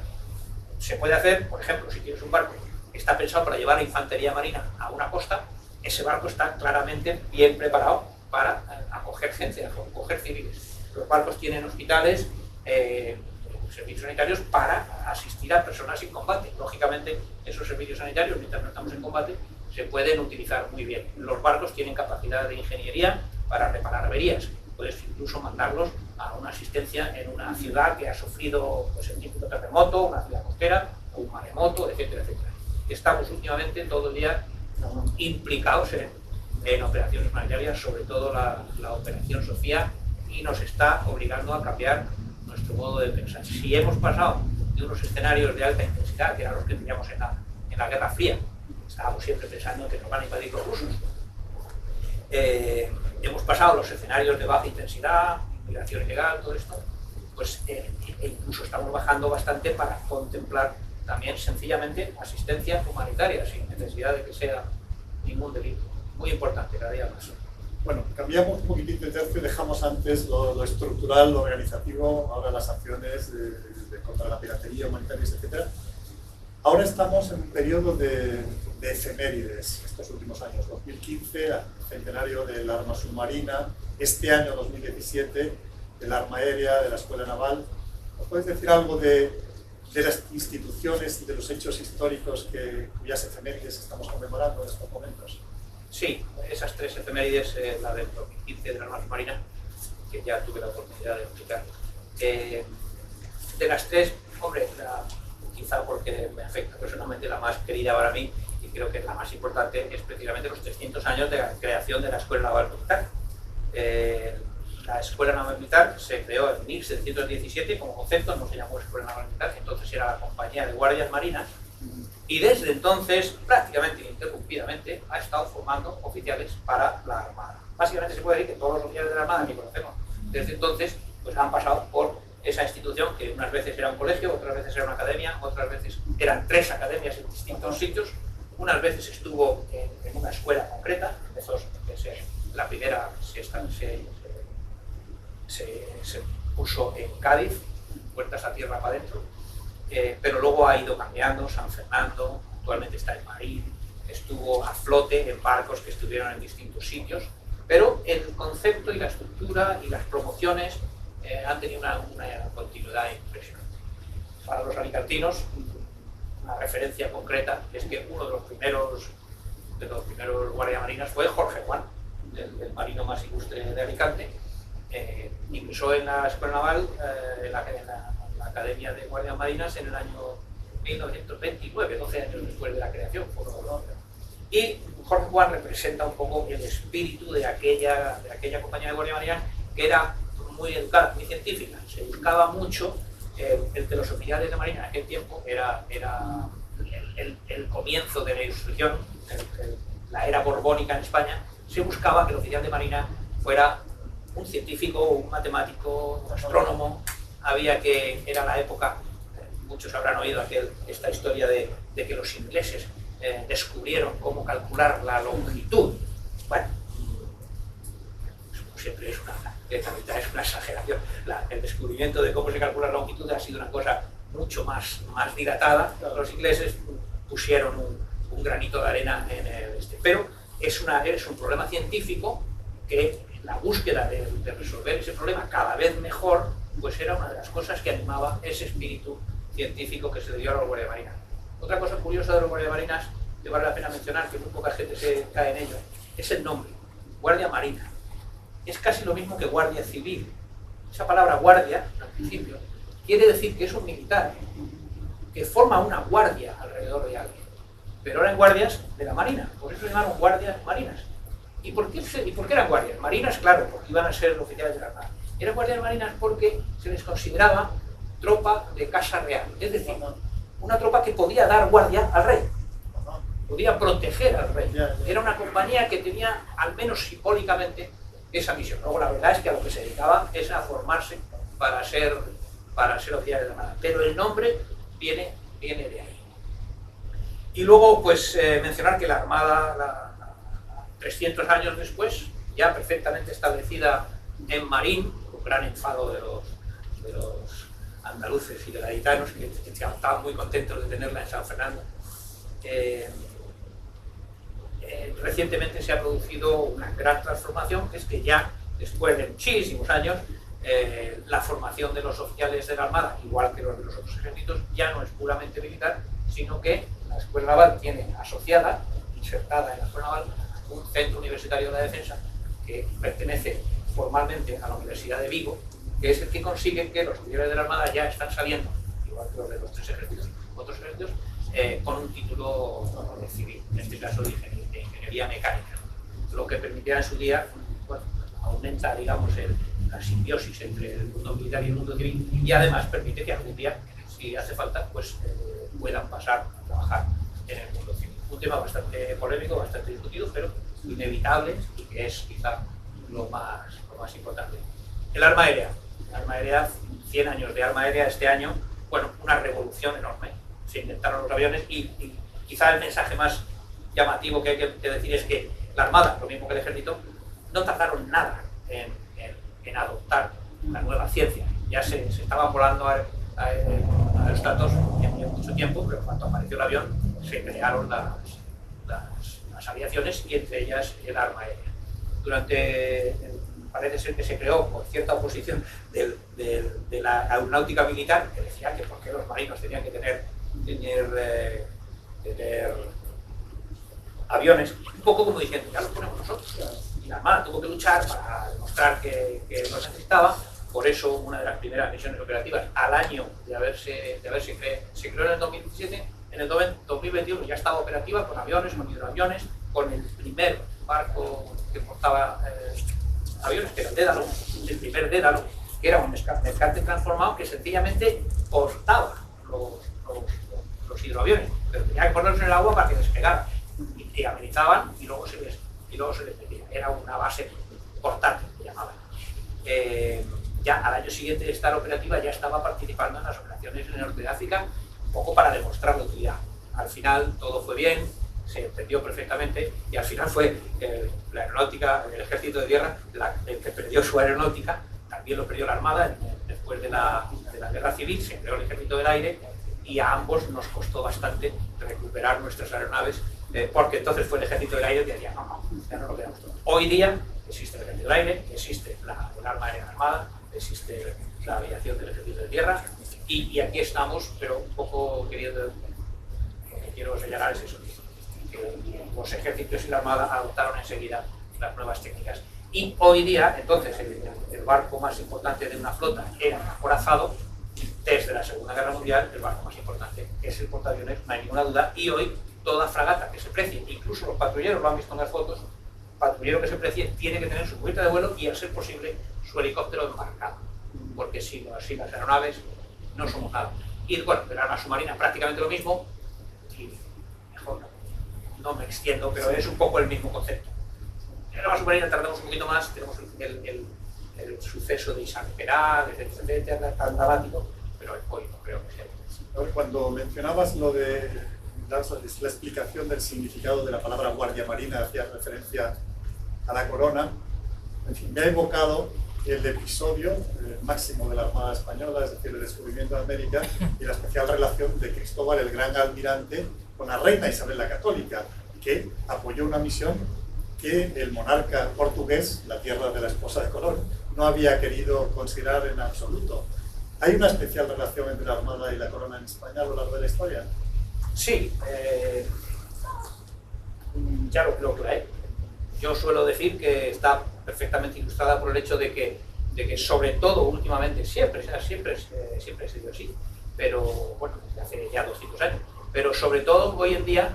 Se puede hacer, por ejemplo, si tienes un barco que está pensado para llevar a infantería marina a una costa, ese barco está claramente bien preparado para acoger gente, acoger civiles. Los barcos tienen hospitales, servicios sanitarios para asistir a personas en combate. Lógicamente, esos servicios sanitarios, mientras no estamos en combate, se pueden utilizar muy bien. Los barcos tienen capacidad de ingeniería para reparar averías. Puedes incluso mandarlos a una asistencia en una ciudad que ha sufrido pues, el típico terremoto, una ciudad costera, o un maremoto, etcétera, etcétera. Estamos últimamente todo el día implicados en operaciones humanitarias, sobre todo la Operación Sofía, y nos está obligando a cambiar nuestro modo de pensar. Si hemos pasado de unos escenarios de alta intensidad, que eran los que teníamos en la Guerra Fría, estábamos siempre pensando que nos van a invadir los rusos, hemos pasado los escenarios de baja intensidad, migración ilegal, todo esto, pues incluso estamos bajando bastante para contemplar también sencillamente asistencia humanitaria, sin necesidad de que sea ningún delito. Muy importante, cada día más. Bueno, cambiamos un poquitito de tercio, dejamos antes lo estructural, lo organizativo, ahora las acciones contra la piratería, humanitarias, etc. Ahora estamos en un periodo de efemérides, estos últimos años, 2015, centenario del arma submarina, este año 2017, del arma aérea, de la escuela naval. ¿Nos puedes decir algo de las instituciones y de los hechos históricos cuyas efemérides estamos conmemorando en estos momentos? Sí, esas 3 efemérides, la del 2015 de la arma submarina, que ya tuve la oportunidad de explicar. De las 3, hombre, quizá porque me afecta personalmente, la más querida para mí, y creo que es la más importante, es precisamente los 300 años de la creación de la Escuela Naval Militar. La Escuela Naval Militar se creó en 1717 como concepto, no se llamó Escuela Naval Militar, entonces era la Compañía de Guardias Marinas, y desde entonces, prácticamente ininterrumpidamente, ha estado formando oficiales para la Armada. Básicamente se puede decir que todos los oficiales de la Armada que conocemos desde entonces pues han pasado por esa institución, que unas veces era un colegio, otras veces era una academia, otras veces eran 3 academias en distintos sitios, unas veces estuvo en una escuela concreta, empezó la primera se puso en Cádiz, puertas a tierra para adentro, pero luego ha ido cambiando, San Fernando, actualmente está en Marín, estuvo a flote en barcos que estuvieron en distintos sitios, pero el concepto y la estructura y las promociones han tenido una continuidad impresionante. Para los alicantinos, una referencia concreta es que uno de los primeros guardiamarinas fue Jorge Juan, el marino más ilustre de Alicante. Ingresó en la Escuela Naval, en la Academia de Guardias Marinas, en el año 1929, 12 años después de la creación. Y Jorge Juan representa un poco el espíritu de aquella compañía de Guardias Marinas, que era muy educada, muy científica. Se buscaba mucho el que los oficiales de Marina en aquel tiempo era el comienzo de la instrucción, la era borbónica en España. Se buscaba que el oficial de Marina fuera un científico, un matemático, un astrónomo. Era la época, muchos habrán oído esta historia de que los ingleses descubrieron cómo calcular la longitud. Bueno, siempre es una exageración. El descubrimiento de cómo se calcula la longitud ha sido una cosa mucho más dilatada. Los ingleses pusieron un granito de arena en pero es un problema científico que la búsqueda de resolver ese problema cada vez mejor, pues era una de las cosas que animaba ese espíritu científico que se le dio a la Guardia Marina. Otra cosa curiosa de los Guardia Marinas, que vale la pena mencionar, que muy poca gente se cae en ello, es el nombre, Guardia Marina. Es casi lo mismo que Guardia Civil. Esa palabra guardia, al principio, quiere decir que es un militar que forma una guardia alrededor de alguien. Pero eran guardias de la Marina, por eso se llamaron Guardias Marinas. ¿Y por qué eran guardias marinas? Claro, porque iban a ser oficiales de la Armada. Eran guardias marinas porque se les consideraba tropa de casa real, es decir, una tropa que podía dar guardia al rey, podía proteger al rey. Era una compañía que tenía, al menos simbólicamente, esa misión. Luego la verdad es que a lo que se dedicaba es a formarse para ser oficiales de la Armada. Pero el nombre viene de ahí. Y luego, pues, mencionar que la Armada, 300 años después, ya perfectamente establecida en Marín, con gran enfado de los andaluces y de gaditanos, que estaban muy contentos de tenerla en San Fernando. Recientemente se ha producido una gran transformación, que es que ya, después de muchísimos años, la formación de los oficiales de la Armada, igual que los de los otros ejércitos, ya no es puramente militar, sino que la Escuela Naval tiene asociada, insertada en la Escuela Naval, un centro universitario de la defensa que pertenece formalmente a la Universidad de Vigo, que es el que consigue que los oficiales de la Armada ya están saliendo, igual que los de los otros ejércitos, con un título civil, en este caso de ingeniería mecánica, lo que permitía en su día, bueno, aumenta, digamos, la simbiosis entre el mundo militar y el mundo civil, y además permite que algún día, si hace falta, pues puedan pasar a trabajar en el mundo civil. Un tema bastante polémico, bastante discutido, pero inevitable y que es quizá lo más importante. El arma aérea. La arma aérea, 100 años de arma aérea este año, bueno, una revolución enorme. Se inventaron los aviones y quizá el mensaje más llamativo que hay que decir es que la Armada, lo mismo que el Ejército, no tardaron nada en adoptar la nueva ciencia. Ya se estaban volando aerostatos en mucho tiempo, pero cuando apareció el avión se crearon las aviaciones y entre ellas el arma aérea. Parece ser que se creó por cierta oposición de la aeronáutica militar, que decía que por qué los marinos tenían que tener aviones, un poco como diciendo, ya los ponemos nosotros. Y la Armada tuvo que luchar para demostrar que los necesitaba. Por eso, una de las primeras misiones operativas al año de haberse se creó en el 2017, en el 2021 ya estaba operativa con aviones, con hidroaviones, con el primer barco que portaba aviones, que era el Dédalo, el primer Dédalo, que era un mercante transformado que sencillamente portaba los hidroaviones, pero tenía que ponerlos en el agua para que despegaran y amenizaban y luego se les metía. Era una base portátil, que llamaban. Ya al año siguiente de estar operativa ya estaba participando en las operaciones en el norte de África, un poco para demostrar la utilidad. Al final todo fue bien, se entendió perfectamente y al final fue la aeronáutica, el ejército de tierra, el que perdió su aeronáutica, también lo perdió la Armada. Después de la guerra civil se creó el ejército del aire y a ambos nos costó bastante recuperar nuestras aeronaves, porque entonces fue el ejército del aire que decía, no, ya no lo quedamos todo. Hoy día existe el ejército del aire, existe el arma aérea armada, existe la aviación del ejército de tierra y aquí estamos, pero un poco queriendo, lo que quiero señalar es eso, que los ejércitos y la Armada adoptaron enseguida las nuevas técnicas. Y hoy día, entonces, el barco más importante de una flota era el acorazado. Desde la Segunda Guerra Mundial, el barco más importante es el portaaviones, no hay ninguna duda, y hoy toda fragata que se precie, incluso los patrulleros lo han visto en las fotos, patrullero que se precie tiene que tener su cubierta de vuelo y, a ser posible, su helicóptero embarcado, porque sin las aeronaves no somos nada. Y bueno, el arma submarina prácticamente lo mismo, y mejor no me extiendo, pero es un poco el mismo concepto. En el arma submarina tardamos un poquito más, tenemos el suceso de Isaac Peral, etcétera, tan dramático, pero hoy no creo que sea. Cuando mencionabas lo de la explicación del significado de la palabra guardia marina, hacía referencia a la corona, en fin, me ha evocado el episodio máximo de la Armada Española, es decir, el descubrimiento de América y la especial relación de Cristóbal, el gran almirante, con la reina Isabel la Católica, que apoyó una misión que el monarca portugués, la tierra de la esposa de Colón, no había querido considerar en absoluto. ¿Hay una especial relación entre la Armada y la corona en España a lo largo de la historia? Sí, ya lo que hay. Yo suelo decir que está perfectamente ilustrada por el hecho de que sobre todo últimamente, siempre ha sido así, pero bueno, desde hace ya 200 años, pero sobre todo hoy en día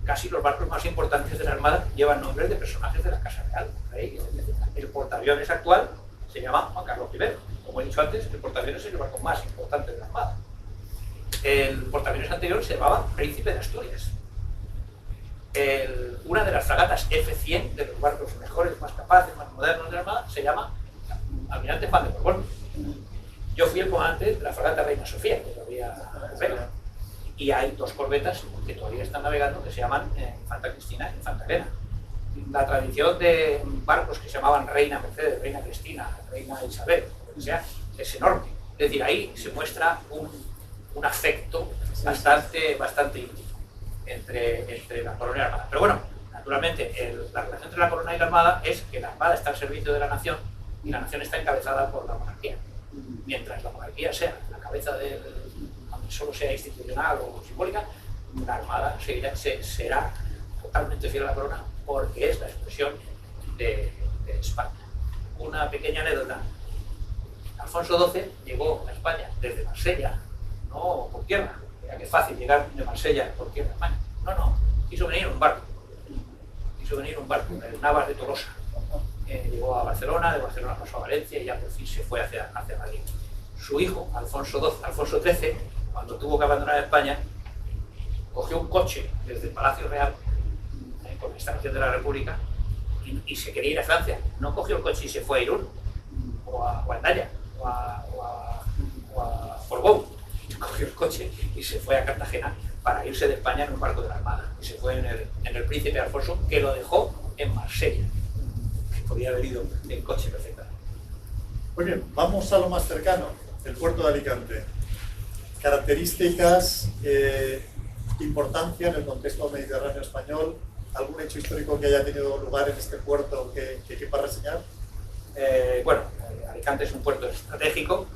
casi los barcos más importantes de la Armada llevan nombres de personajes de la Casa Real. El portaaviones actual se llama Juan Carlos I. Como he dicho antes, el portaaviones es el barco más importante de la Armada. El portaaviones anterior se llamaba Príncipe de Asturias. Una de las fragatas F-100, de los barcos mejores, más capaces, más modernos de la Armada, se llama Almirante Juan de Borbón. Yo fui el comandante de la fragata Reina Sofía, que todavía navega. Y hay dos corbetas que todavía están navegando que se llaman Infanta Cristina e Infanta Elena. La tradición de barcos que se llamaban Reina Mercedes, Reina Cristina, Reina Isabel, o sea, es enorme. Es decir, ahí se muestra un afecto bastante íntimo entre la corona y la Armada. Pero bueno, naturalmente, la relación entre la corona y la Armada es que la Armada está al servicio de la nación y la nación está encabezada por la monarquía. Mientras la monarquía sea la cabeza aunque solo sea institucional o simbólica, la Armada será totalmente fiel a la corona porque es la expresión de España. Una pequeña anécdota. Alfonso XII llegó a España desde Marsella, no por tierra. Era que fácil llegar de Marsella por tierra a España. No, quiso venir en un barco. El Navas de Tolosa. Llegó a Barcelona, de Barcelona pasó a Valencia y ya por fin se fue hacia Madrid. Su hijo, Alfonso XIII, cuando tuvo que abandonar España, cogió un coche desde el Palacio Real, con la instalación de la República, y se quería ir a Francia. No cogió el coche y se fue a Irún, o a Endaya, o a Portbou. Cogió el coche y se fue a Cartagena para irse de España en un barco de la Armada. Y se fue en el Príncipe Alfonso, que lo dejó en Marsella. Podía haber ido en coche perfectamente. Muy bien, vamos a lo más cercano, el puerto de Alicante. Características, importancia en el contexto mediterráneo español, algún hecho histórico que haya tenido lugar en este puerto que quepa reseñar. Alicante es un puerto estratégico.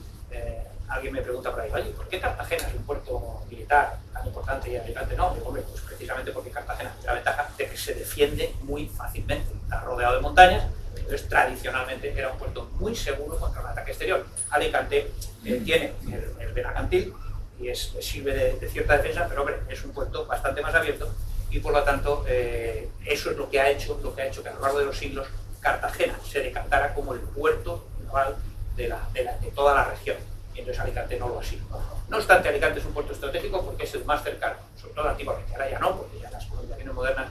Alguien me pregunta por ahí, oye, ¿por qué Cartagena es un puerto militar tan importante y Alicante no? Digo, hombre, pues precisamente porque Cartagena tiene la ventaja de que se defiende muy fácilmente. Está rodeado de montañas, entonces tradicionalmente era un puerto muy seguro contra un ataque exterior. Alicante tiene el Benacantil y sirve de cierta defensa, pero hombre, es un puerto bastante más abierto y por lo tanto eso es lo que ha hecho que a lo largo de los siglos Cartagena se decantara como el puerto naval de toda la región. Y entonces Alicante no lo ha sido. No obstante, Alicante es un puerto estratégico porque es el más cercano, sobre todo antiguamente. Ahora ya no, porque ya las comunicaciones modernas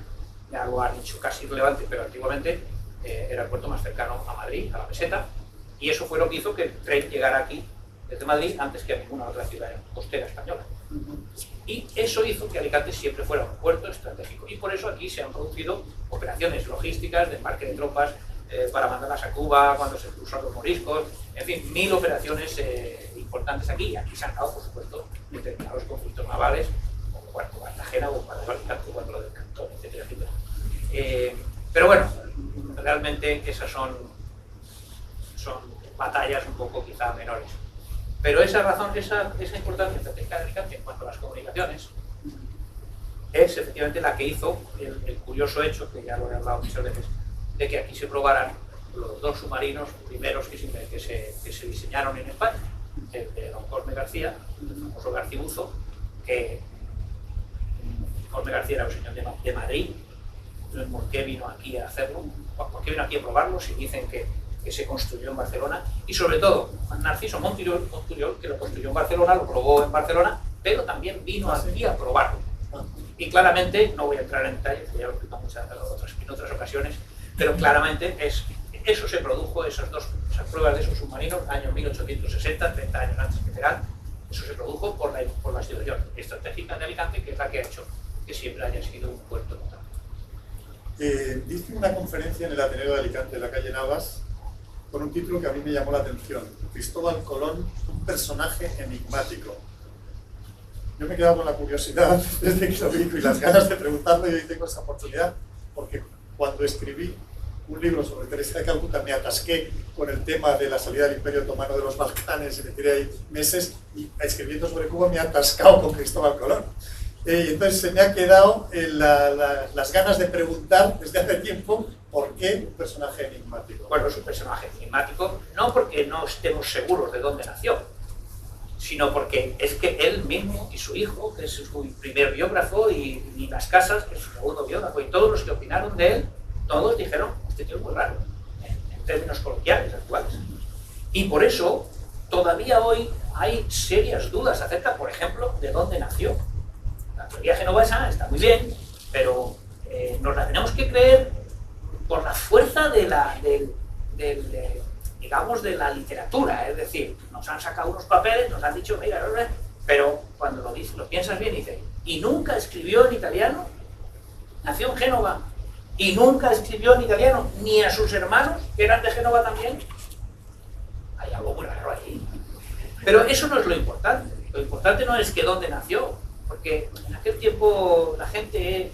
ya lo han hecho casi irrelevante, pero antiguamente era el puerto más cercano a Madrid, a la meseta, y eso fue lo que hizo que el tren llegara aquí desde Madrid antes que a ninguna otra ciudad costera española. Y eso hizo que Alicante siempre fuera un puerto estratégico. Y por eso aquí se han producido operaciones logísticas de embarque de tropas para mandarlas a Cuba cuando se expulsaron los moriscos, en fin, 1000 operaciones importantes aquí. Y aquí se han dado, por supuesto, determinados conflictos navales, como cuando Cartagena o cuando Alicante, cuando lo del Cantón, etcétera, etcétera. Pero bueno, realmente esas son batallas un poco quizá menores. Pero esa razón, esa importancia estratégica de Alicante en cuanto a las comunicaciones es efectivamente la que hizo el curioso hecho, que ya lo he hablado muchas veces, de que aquí se probaran los dos submarinos primeros que se diseñaron en España, el de don Cosme García, el famoso Garcibuzo, que Cosme García era un señor de Madrid. Entonces, ¿por qué vino aquí a hacerlo? ¿Por qué vino aquí a probarlo? Si dicen que que se construyó en Barcelona, y sobre todo Narciso Monturiol, que lo construyó en Barcelona, lo probó en Barcelona, pero también vino aquí a probarlo. Y claramente, no voy a entrar en detalles, ya lo he explicado en otras ocasiones, pero claramente eso se produjo, esas pruebas de esos submarinos, año 1860, 30 años antes que Terán, eso se produjo por la situación estratégica de Alicante, que es la que ha hecho que siempre haya sido un puerto notable. Diste una conferencia en el Ateneo de Alicante, en la calle Navas, con un título que a mí me llamó la atención: Cristóbal Colón, un personaje enigmático. Yo me he quedado con la curiosidad desde que lo vi y las ganas de preguntarlo, y hoy tengo esa oportunidad, porque cuando escribí un libro sobre Teresa de Calcuta me atasqué con el tema de la salida del Imperio Otomano de los Balcanes y me tiré ahí meses, y escribiendo sobre Cuba me he atascado con Cristóbal Colón. Entonces se me ha quedado las ganas de preguntar desde hace tiempo por qué un personaje enigmático. Bueno, es un personaje enigmático no porque no estemos seguros de dónde nació, sino porque es que él mismo y su hijo, que es su primer biógrafo, y Las Casas, que es su segundo biógrafo, y todos los que opinaron de él, todos dijeron: este tío es muy raro, en términos coloquiales actuales. Y por eso todavía hoy hay serias dudas acerca, por ejemplo, de dónde nació. La teoría genovesa está muy bien, pero nos la tenemos que creer por la fuerza digamos, de la literatura. Es decir, nos han sacado unos papeles, nos han dicho, mira, pero cuando lo piensas bien, dice, y nunca escribió en italiano, nació en Génova, y nunca escribió en italiano, ni a sus hermanos, que eran de Génova también. Hay algo muy raro ahí. Pero eso no es lo importante. Lo importante no es que dónde nació, porque en aquel tiempo la gente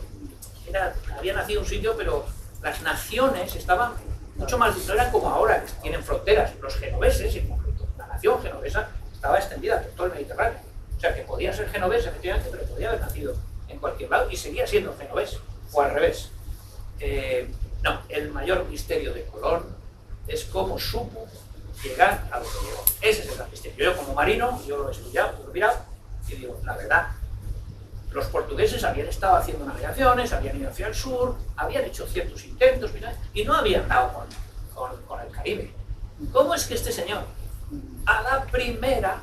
había nacido en un sitio, pero las naciones estaban mucho más, no eran como ahora, que tienen fronteras. Los genoveses, en concreto, la nación genovesa estaba extendida por todo el Mediterráneo. O sea, que podía ser genovés, efectivamente, pero podía haber nacido en cualquier lado y seguía siendo genovés, o al revés. No, el mayor misterio de Colón es cómo supo llegar a lo que llegó. Ese es el gran misterio. Yo, como marino, yo lo he estudiado, lo he mirado, y digo, la verdad, los portugueses habían estado haciendo navegaciones, habían ido hacia el sur, habían hecho ciertos intentos, y no habían dado con el Caribe. ¿Cómo es que este señor, a la primera,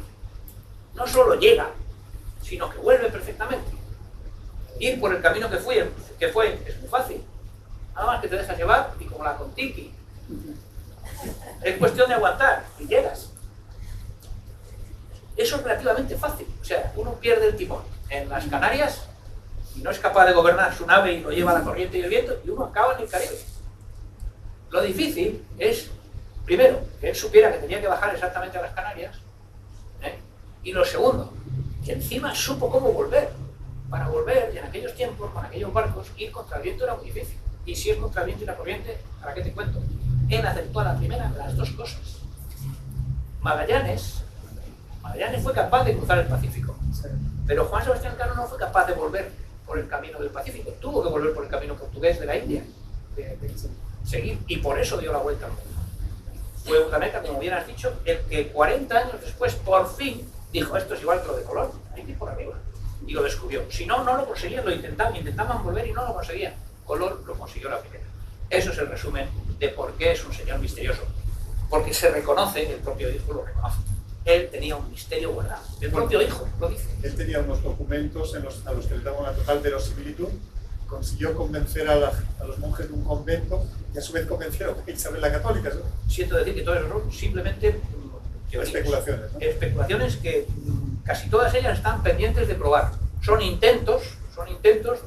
no solo llega, sino que vuelve perfectamente? Ir por el camino que fue es muy fácil. Nada más que te dejas llevar, y como la Kon-Tiki. Es cuestión de aguantar y llegas. Eso es relativamente fácil. O sea, uno pierde el timón en las Canarias y no es capaz de gobernar su nave y lo lleva a la corriente y el viento, y uno acaba en el Caribe. Lo difícil es, primero, que él supiera que tenía que bajar exactamente a las Canarias, y lo segundo, que encima supo cómo volver. Para volver, y en aquellos tiempos, con aquellos barcos, ir contra el viento era muy difícil. Y si es contra el viento y la corriente, ¿para qué te cuento? Él aceptó a la primera las dos cosas. Magallanes fue capaz de cruzar el Pacífico, pero Juan Sebastián Cano no fue capaz de volver por el camino del Pacífico, tuvo que volver por el camino portugués de la India, de seguir, y por eso dio la vuelta al mundo. Fue Urdaneta, como bien has dicho, el que 40 años después, por fin, dijo: esto es igual que lo de Colón, hay que ir por arriba, y lo descubrió. Si no, no lo conseguían, lo intentaban volver y no lo conseguían. Colón lo consiguió la primera. Eso es el resumen de por qué es un señor misterioso. Porque se reconoce, el propio hijo lo reconoce. Él tenía un misterio guardado. El propio hijo lo dice. Él tenía unos documentos a los que le daban una total verosimilitud. Consiguió convencer a los monjes de un convento y a su vez convencieron a Isabel la Católica, ¿no? Siento decir que todo eso son simplemente especulaciones, ¿no? Especulaciones que casi todas ellas están pendientes de probar. Son intentos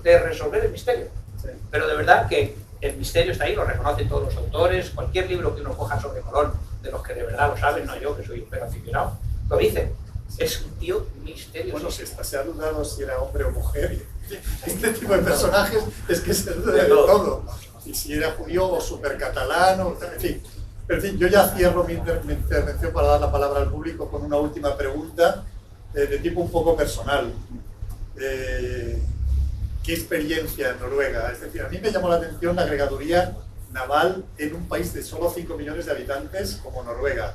de resolver el misterio. Sí. Pero de verdad que el misterio está ahí, lo reconocen todos los autores. Cualquier libro que uno coja sobre Colón, de los que de verdad lo saben, no yo, que soy un pero aficionado, lo dice. Es un tío misterioso. Bueno, se ha dudado si era hombre o mujer. Este tipo de personajes es que se duda de todo. Y si era judío o supercatalán, en fin. Pero en fin, yo ya cierro mi intervención para dar la palabra al público con una última pregunta de tipo un poco personal. ¿Qué experiencia en Noruega? Es decir, a mí me llamó la atención la agregaduría naval en un país de solo 5 millones de habitantes como Noruega.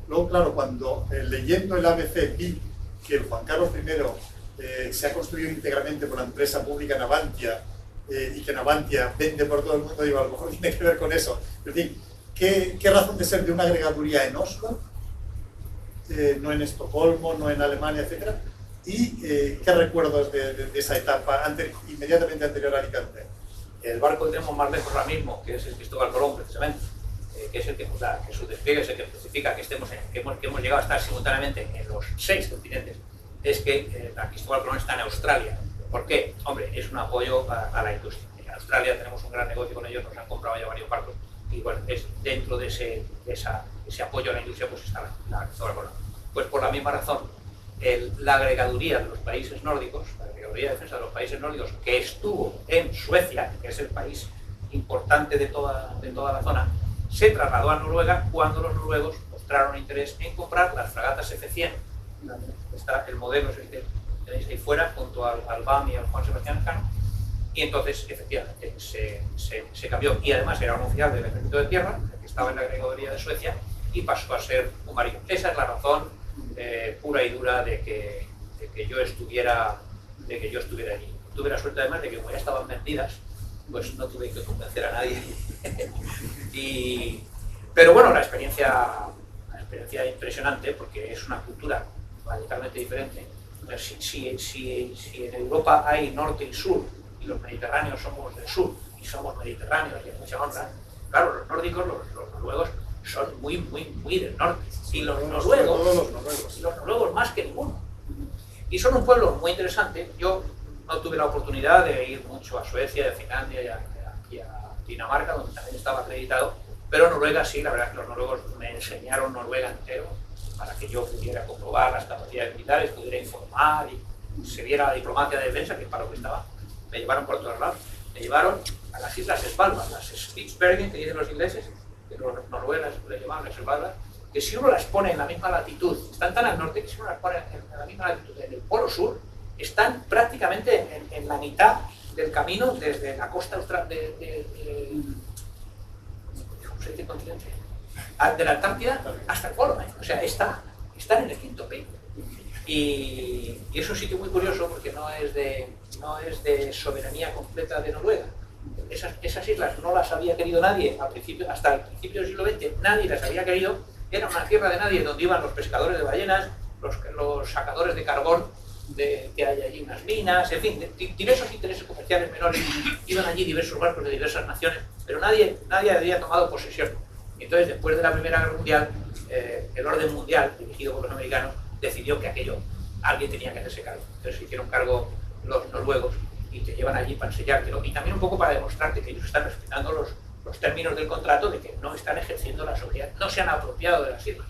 Luego, claro, cuando leyendo el ABC vi que el Juan Carlos I se ha construido íntegramente por la empresa pública Navantia y que Navantia vende por todo el mundo, digo, a lo mejor tiene que ver con eso. En fin, ¿Qué razón de ser de una agregaduría en Oslo, no en Estocolmo, no en Alemania, etcétera? ¿Y qué recuerdos de esa etapa inmediatamente anterior a Alicante? El barco que tenemos más lejos ahora mismo, que es el Cristóbal Colón, precisamente, que es el que su despliegue es el que justifica que hemos llegado a estar simultáneamente en los 6 continentes, es que la Cristóbal Colón está en Australia. ¿Por qué? Hombre, es un apoyo a la industria. En Australia tenemos un gran negocio con ellos, nos han comprado ya varios barcos, y bueno, es dentro de ese apoyo a la industria, pues está la Cristóbal Colón. Pues por la misma razón, la agregaduría de los países nórdicos, la agregaduría de defensa de los países nórdicos, que estuvo en Suecia, que es el país importante de toda la zona, se trasladó a Noruega cuando los noruegos mostraron interés en comprar las fragatas F-100. Está el modelo que tenéis ahí fuera, junto al BAM y al Juan Sebastián Cano, y entonces efectivamente se cambió, y además era un oficial del Ejército de Tierra, que estaba en la agregaduría de Suecia, y pasó a ser un marino. Esa es la razón pura y dura de que yo estuviera allí. Tuve la suerte además de que como ya estaban vendidas, pues no tuve que convencer a nadie. Pero bueno, la experiencia impresionante, porque es una cultura radicalmente diferente. Si en Europa hay norte y sur, y los mediterráneos somos del sur, y somos mediterráneos, y hay mucha honra, claro, los nórdicos, los noruegos, son muy del norte. Y los noruegos más que ninguno. Y son un pueblo muy interesante. Yo no tuve la oportunidad de ir mucho a Suecia, a Finlandia y a Dinamarca, donde también estaba acreditado, pero Noruega sí, la verdad es que los noruegos me enseñaron Noruega entero para que yo pudiera comprobar las capacidades militares, pudiera informar y se viera la diplomacia de defensa, que es para lo que estaba. Me llevaron por todos lados. Me llevaron a las islas Svalbard, las Spitsbergen, que dicen los ingleses, que los noruegos le llaman las Svalbard, que si uno las pone en la misma latitud, están tan al norte que si uno las pone en la misma latitud en el polo sur, están prácticamente en la mitad del camino desde la costa austral ¿cómo se dice el continente? De la Antártida hasta el polo, o sea, están en el quinto pico. Y es un sitio muy curioso porque no es de soberanía completa de Noruega. Esas islas no las había querido nadie hasta el principio del siglo XX, nadie las había querido. Era una tierra de nadie donde iban los pescadores de ballenas, los sacadores de carbón, que hay allí unas minas, en fin, diversos intereses comerciales menores. Iban allí diversos barcos de diversas naciones, pero nadie había tomado posesión. Entonces, después de la Primera Guerra Mundial, el orden mundial, dirigido por los americanos, decidió que alguien tenía que hacerse cargo. Entonces se hicieron cargo los noruegos y te llevan allí para enseñártelo. Y también un poco para demostrarte que ellos están respetando los términos del contrato, de que no están ejerciendo la soberanía, no se han apropiado de las islas.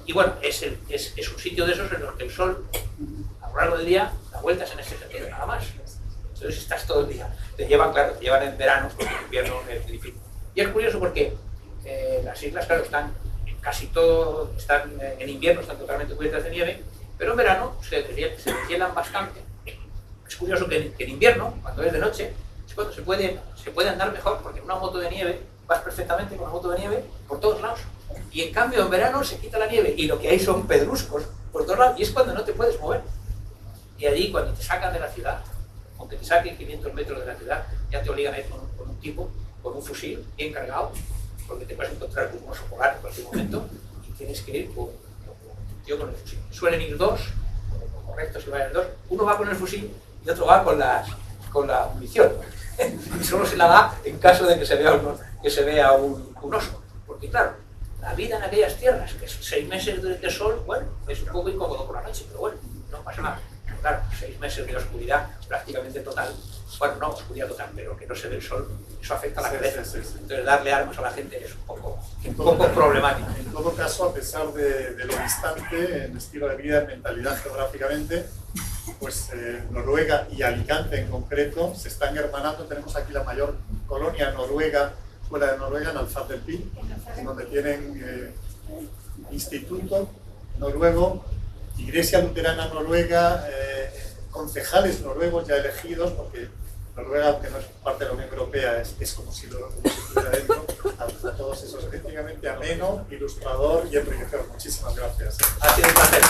Y bueno, es un sitio de esos en los que el sol, a lo largo del día, da vueltas en ese sentido, nada más. Entonces estás todo el día. Te llevan en verano, porque en invierno es difícil. Y es curioso porque las islas, claro, casi todo, en invierno están totalmente cubiertas de nieve, pero en verano se deshielan bastante. Es curioso que en invierno, cuando es de noche, es cuando se puede andar mejor, porque en una moto de nieve vas perfectamente con una moto de nieve por todos lados. Y en cambio en verano se quita la nieve y lo que hay son pedruscos por todos lados, y es cuando no te puedes mover. Y allí, cuando te sacan de la ciudad, aunque te saquen 500 metros de la ciudad, ya te obligan a ir con un tipo, con un fusil bien cargado, porque te puedes encontrar con un oso polar en cualquier momento y tienes que ir con el fusil. Suelen ir dos, lo correcto si vayan dos, uno va con el fusil y otro va con la munición. Y solo se la da en caso de que se vea un oso. Porque claro, la vida en aquellas tierras, que es 6 meses de sol, bueno, es un poco incómodo por la noche, pero bueno, no pasa nada. Pero claro, 6 meses de oscuridad prácticamente total. Bueno, no oscuridad total, pero que no se ve el sol, eso afecta a la cabeza. Entonces darle armas a la gente es un poco problemático. En todo caso, a pesar de lo distante en estilo de vida, en mentalidad geográficamente, pues Noruega y Alicante en concreto se están hermanando. Tenemos aquí la mayor colonia noruega fuera de Noruega, en Alzad del Pi, donde tienen instituto noruego, iglesia luterana noruega, concejales noruegos ya elegidos, porque Noruega, aunque no es parte de la Unión Europea, es como si estuviera dentro. A todos esos, efectivamente, ameno, ilustrador y enriquecedor. Muchísimas gracias. Ha sido un placer.